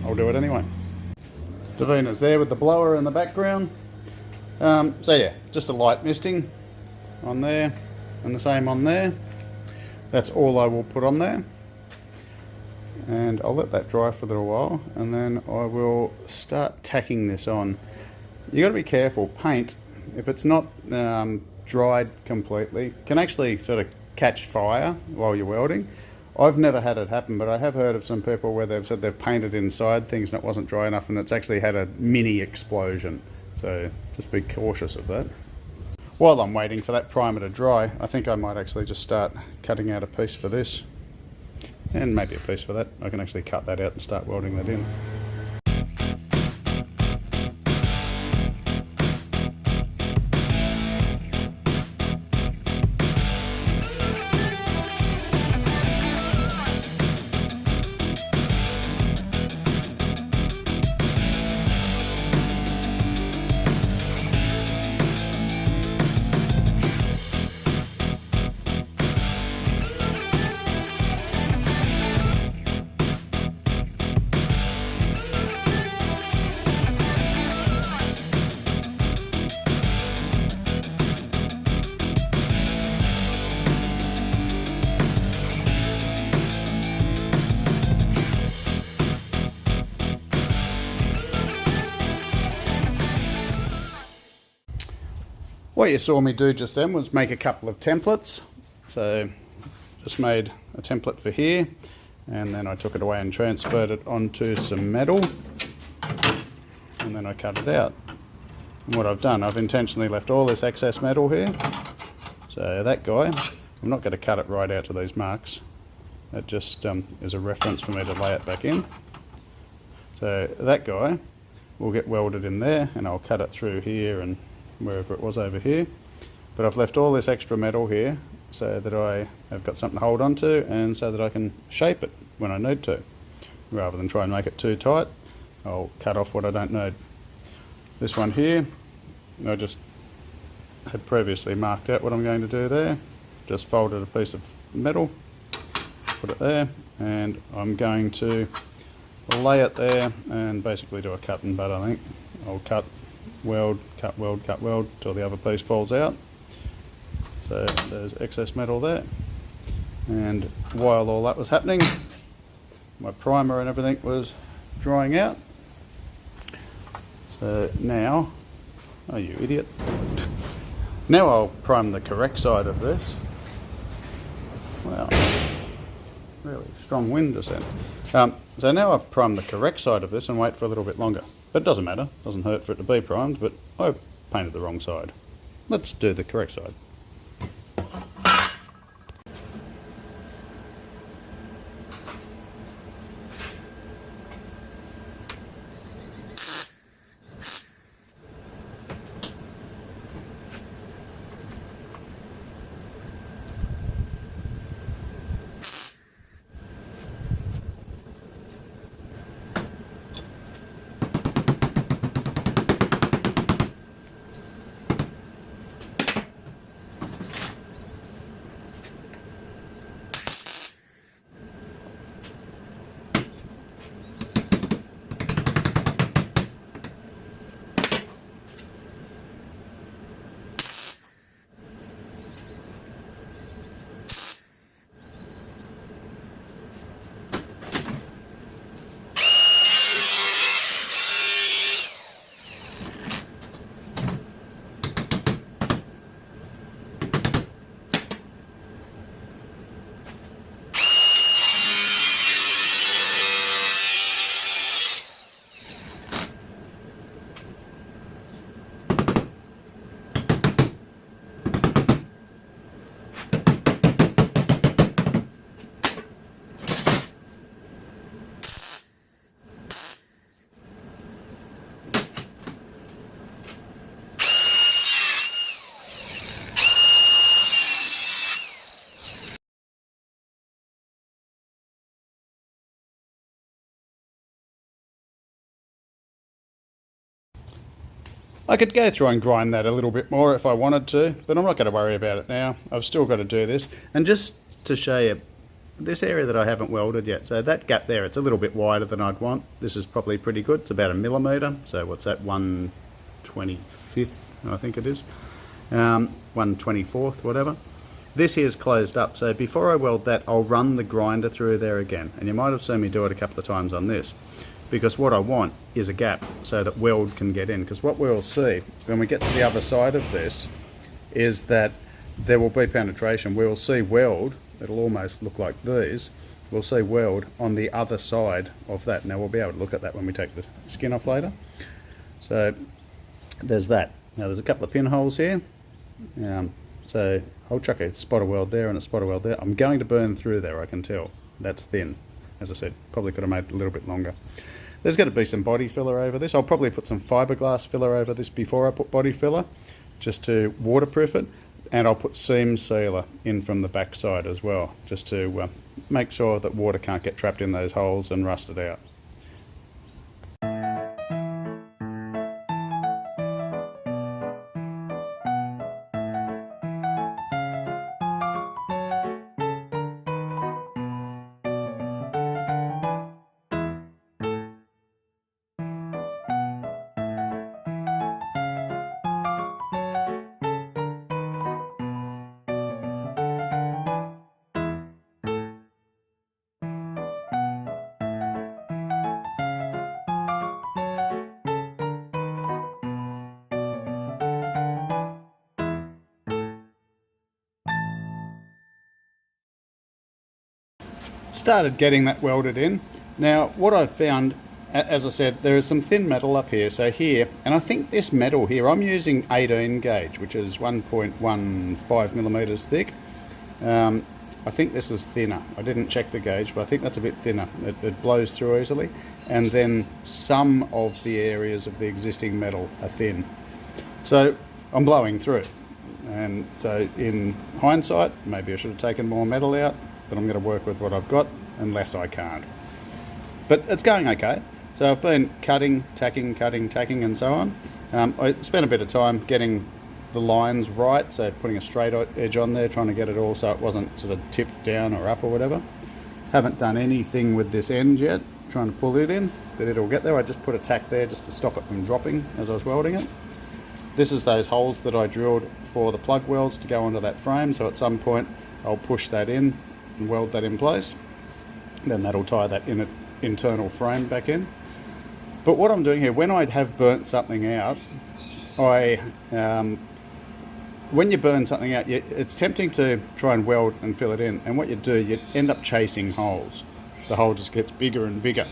I'll do it anyway. Davina's there with the blower in the background. So yeah, just a light misting on there and the same on there. That's all I will put on there, and I'll let that dry for a little while, and then I will start tacking this on. You got to be careful. Paint, if it's not dried completely, can actually sort of catch fire while you're welding. I've never had it happen, but I have heard of some people where they've said they've painted inside things and it wasn't dry enough, and it's actually had a mini explosion. So just be cautious of that. While I'm waiting for that primer to dry, I think I might actually just start cutting out a piece for this, and maybe a piece for that. I can actually cut that out and start welding that in. What you saw me do just then was make a couple of templates. So just made a template for here, and then I took it away and transferred it onto some metal, and then I cut it out. And what I've done, I've intentionally left all this excess metal here. So that guy, I'm not going to cut it right out to these marks. That just is a reference for me to lay it back in. So that guy will get welded in there, and I'll cut it through here and wherever it was over here. But I've left all this extra metal here so that I have got something to hold on to, and so that I can shape it when I need to. Rather than try and make it too tight, I'll cut off what I don't need. This one here, I just had previously marked out what I'm going to do there. Just folded a piece of metal, put it there, and I'm going to lay it there and basically do a cut and butt, I think. I'll cut, weld, cut, weld till the other piece falls out. So there's excess metal there. And while all that was happening, my primer and everything was drying out. So now, oh you idiot. Now I'll prime the correct side of this. Wow, really strong wind just then. So now I've primed the correct side of this and wait for a little bit longer. But it doesn't matter, it doesn't hurt for it to be primed, but I painted the wrong side. Let's do the correct side. I could go through and grind that a little bit more if I wanted to, but I'm not going to worry about it now. I've still got to do this. And just to show you this area that I haven't welded yet, so that gap there, it's a little bit wider than I'd want. This is probably pretty good. It's about 1 millimetre, so what's that, 1/25th, I think it is, 1/24th, whatever. This here is closed up, so before I weld that, I'll run the grinder through there again, and you might have seen me do it a couple of times on this, because what I want is a gap so that weld can get in, because what we'll see when we get to the other side of this is that there will be penetration. We'll see weld, it'll almost look like these, we'll see weld on the other side of that. Now we'll be able to look at that when we take the skin off later. So there's that. Now there's a couple of pinholes here, so I'll chuck a spot of weld there and a spot of weld there. I'm going to burn through there, I can tell. That's thin. As I said, probably could have made it a little bit longer. There's going to be some body filler over this. I'll probably put some fiberglass filler over this before I put body filler, just to waterproof it. And I'll put seam sealer in from the back side as well, just to make sure that water can't get trapped in those holes and rust it out. Started getting that welded in. Now what I've found, as I said, there is some thin metal up here, so here, and I think this metal here, I'm using 18 gauge, which is 1.15 millimeters thick. I think this is thinner. I didn't check the gauge, but I think that's a bit thinner. It blows through easily, and then some of the areas of the existing metal are thin, so I'm blowing through. And so in hindsight, maybe I should have taken more metal out, but I'm going to work with what I've got unless I can't. But it's going okay. So I've been cutting, tacking, and so on. I spent a bit of time getting the lines right, so putting a straight edge on there, trying to get it all so it wasn't sort of tipped down or up or whatever. Haven't done anything with this end yet, trying to pull it in, but it'll get there. I just put a tack there just to stop it from dropping as I was welding it. This is those holes that I drilled for the plug welds to go onto that frame, so at some point I'll push that in and weld that in place. Then that'll tie that internal frame back in. But what I'm doing here, when I have burnt something out, when you burn something out, it's tempting to try and weld and fill it in, and what you do, you end up chasing holes. The hole just gets bigger and bigger.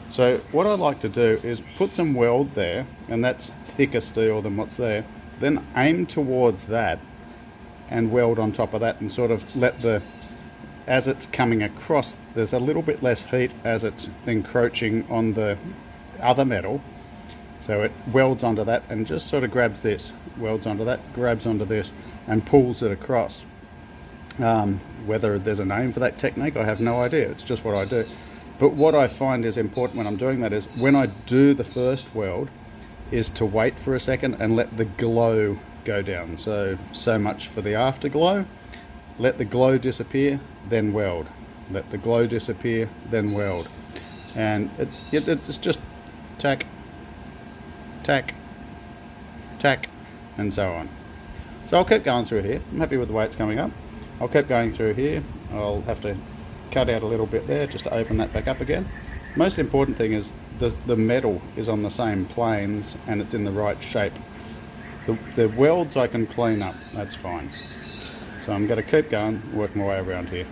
So what I like to do is put some weld there, and that's thicker steel than what's there, then aim towards that and weld on top of that, and sort of let as it's coming across, there's a little bit less heat as it's encroaching on the other metal. So it welds onto that and just sort of grabs this, welds onto that, grabs onto this, and pulls it across. Whether there's a name for that technique, I have no idea. It's just what I do. But what I find is important when I'm doing that is when I do the first weld is to wait for a second and let the glow go down. So much for the afterglow. Let the glow disappear, then weld. Let the glow disappear, then weld. And it's just tack, tack, tack, and so on. So I'll keep going through here. I'm happy with the way it's coming up. I'll keep going through here. I'll have to cut out a little bit there just to open that back up again. Most important thing is the metal is on the same planes and it's in the right shape. The welds I can clean up, that's fine. So I'm going to keep going, work my way around here.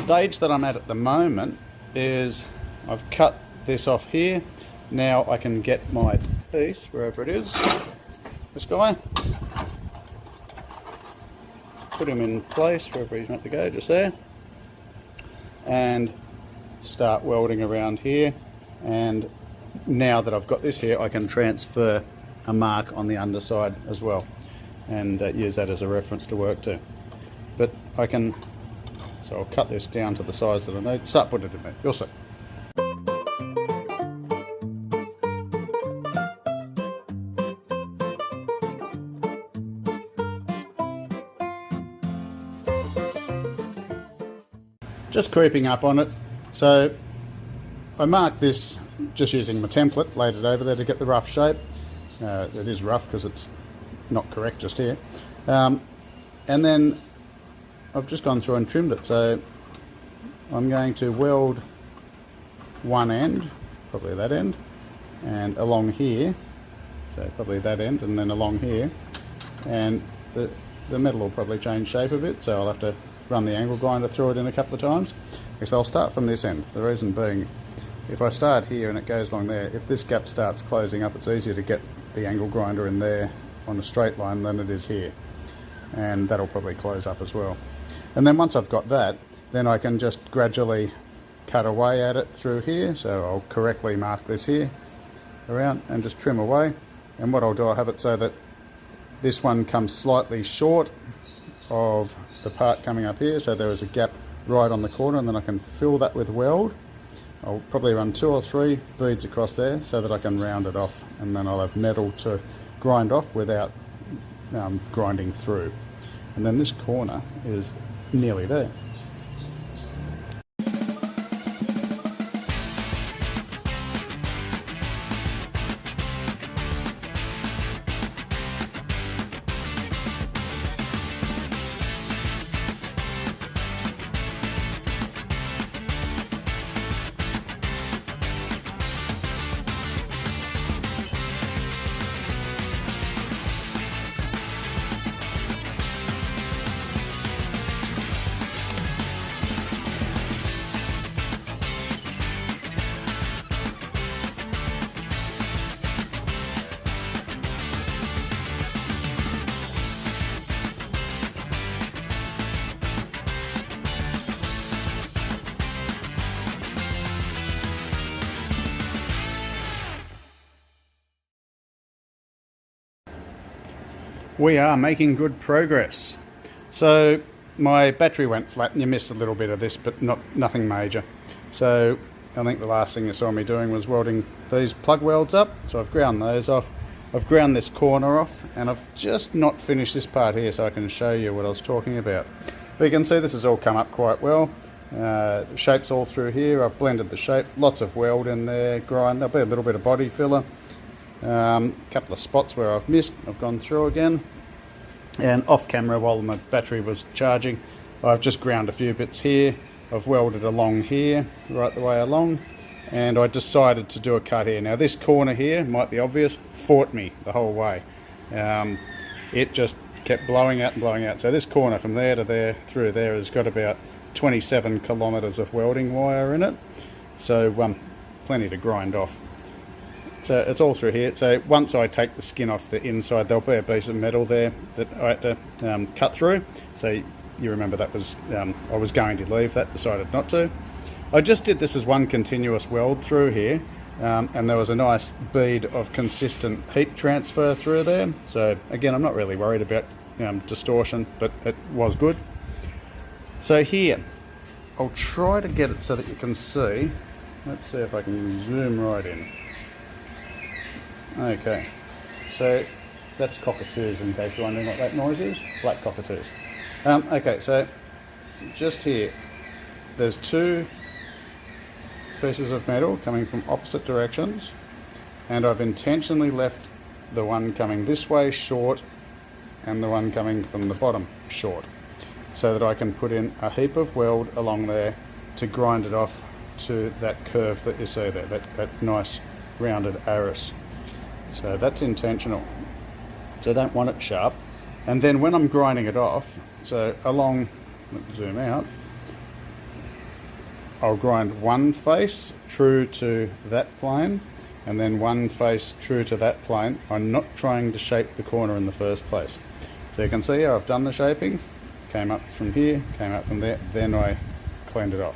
stage that I'm at the moment is I've cut this off here. Now I can get my piece, wherever it is, this guy, put him in place wherever he's meant to go, just there, and start welding around here. And now that I've got this here, I can transfer a mark on the underside as well and use that as a reference to work to. But I can, so I'll cut this down to the size that I need, start putting it in there, you'll see. Just creeping up on it. So I marked this just using my template, laid it over there to get the rough shape. It is rough because it's not correct just here. And then I've just gone through and trimmed it. So I'm going to weld one end, probably that end, and along here, so probably that end, and then along here. And the metal will probably change shape a bit, so I'll have to run the angle grinder through it in a couple of times. So I'll start from this end. The reason being, if I start here and it goes along there, if this gap starts closing up, it's easier to get the angle grinder in there on a straight line than it is here. And that'll probably close up as well. And then once I've got that, then I can just gradually cut away at it through here. So I'll correctly mark this here around and just trim away. And what I'll do, I'll have it so that this one comes slightly short of the part coming up here, so there is a gap right on the corner, and then I can fill that with weld. I'll probably run 2 or 3 beads across there so that I can round it off, and then I'll have metal to grind off without grinding through. And then this corner is nearly there. We are making good progress. So my battery went flat, and you missed a little bit of this, but nothing major. So I think the last thing you saw me doing was welding these plug welds up. So I've ground those off. I've ground this corner off, and I've just not finished this part here so I can show you what I was talking about. But you can see this has all come up quite well. The shape's all through here. I've blended the shape, lots of weld in there, grind. There'll be a little bit of body filler. Couple of spots where I've missed, I've gone through again. And off camera, while my battery was charging, I've just ground a few bits here. I've welded along here, right the way along, and I decided to do a cut here. Now this corner here, might be obvious, fought me the whole way. It just kept blowing out and blowing out. So this corner from there to there, through there, has got about 27 kilometres of welding wire in it. So plenty to grind off. So it's all through here. So once I take the skin off the inside, there'll be a piece of metal there that I had to cut through. So you remember that was, I was going to leave that, decided not to. I just did this as one continuous weld through here, and there was a nice bead of consistent heat transfer through there. So again, I'm not really worried about distortion, but it was good. So here, I'll try to get it so that you can see. Let's see if I can zoom right in. Okay, so that's cockatoos, in case you're wondering what that noise is. Black cockatoos. Okay, so just here, there's 2 pieces of metal coming from opposite directions, and I've intentionally left the one coming this way short and the one coming from the bottom short, so that I can put in a heap of weld along there to grind it off to that curve that you see there, that nice rounded arris. So that's intentional. So I don't want it sharp. And then when I'm grinding it off, so along, let's zoom out, I'll grind one face true to that plane and then one face true to that plane. I'm not trying to shape the corner in the first place. So you can see how I've done the shaping. Came up from here, came up from there, then I cleaned it off.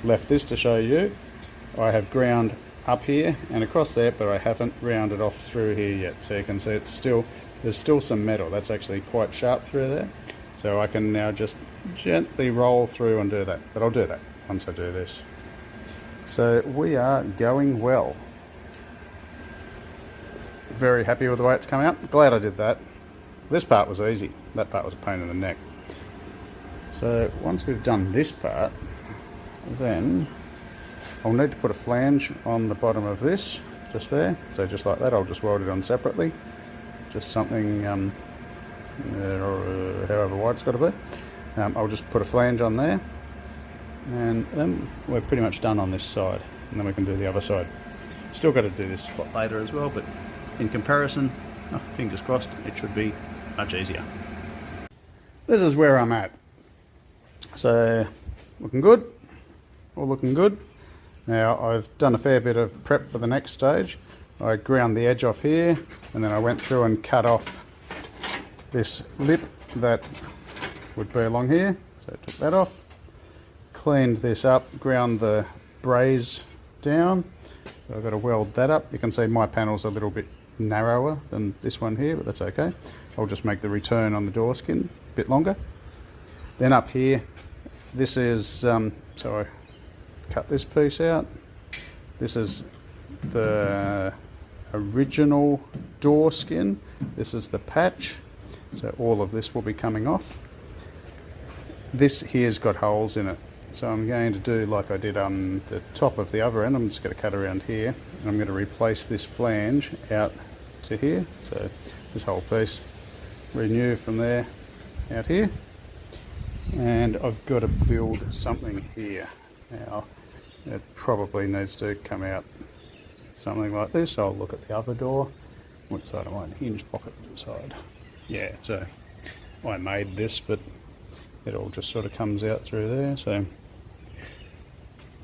Left this to show you. I have ground up here and across there, but I haven't rounded off through here yet. So you can see there's still some metal. That's actually quite sharp through there. So I can now just gently roll through and do that. But I'll do that once I do this. So we are going well. Very happy with the way it's come out. Glad I did that. This part was easy. That part was a pain in the neck. So once we've done this part, then I'll need to put a flange on the bottom of this, just there. So just like that, I'll just weld it on separately. Just something, however wide it's got to be. I'll just put a flange on there, and then we're pretty much done on this side, and then we can do the other side. Still got to do this spot later as well, but in comparison, fingers crossed, it should be much easier. This is where I'm at. So, looking good, all looking good. Now I've done a fair bit of prep for the next stage. I ground the edge off here, and then I went through and cut off this lip that would be along here. So I took that off, cleaned this up, ground the braze down. So I've got to weld that up. You can see my panel's a little bit narrower than this one here, but that's okay. I'll just make the return on the door skin a bit longer. Then up here, this is, so I cut this piece out. This is the original door skin. This is the patch. So all of this will be coming off. This here's got holes in it. So I'm going to do like I did on the top of the other end. I'm just going to cut around here, and I'm going to replace this flange out to here. So this whole piece, renew from there out here. And I've got to build something here. Now, it probably needs to come out something like this. I'll look at the other door. Which side am I on? Hinge pocket side. Yeah, so I made this, but it all just sort of comes out through there. So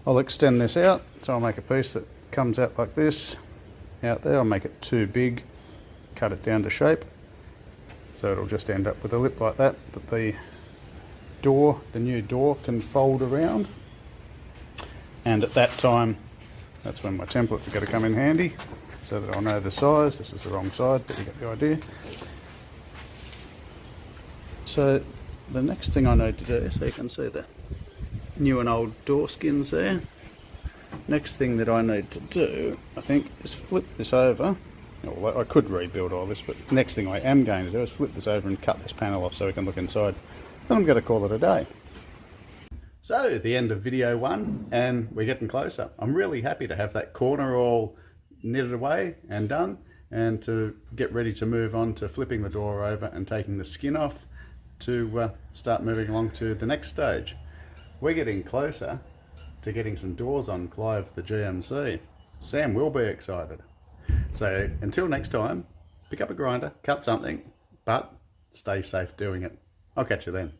I'll extend this out. So I'll make a piece that comes out like this, out there. I'll make it too big, cut it down to shape. So it'll just end up with a lip like that, that the new door can fold around. And at that time, that's when my templates are going to come in handy, so that I'll know the size. This is the wrong side, but you get the idea. So the next thing I need to do, so you can see the new and old door skins there. Next thing that I need to do, I think, is flip this over. Well, I could rebuild all this, but next thing I am going to do is flip this over and cut this panel off so we can look inside. Then I'm going to call it a day. So, the end of video 1, and we're getting closer. I'm really happy to have that corner all knitted away and done, and to get ready to move on to flipping the door over and taking the skin off to start moving along to the next stage. We're getting closer to getting some doors on Clive the GMC. Sam will be excited. So, until next time, pick up a grinder, cut something, but stay safe doing it. I'll catch you then.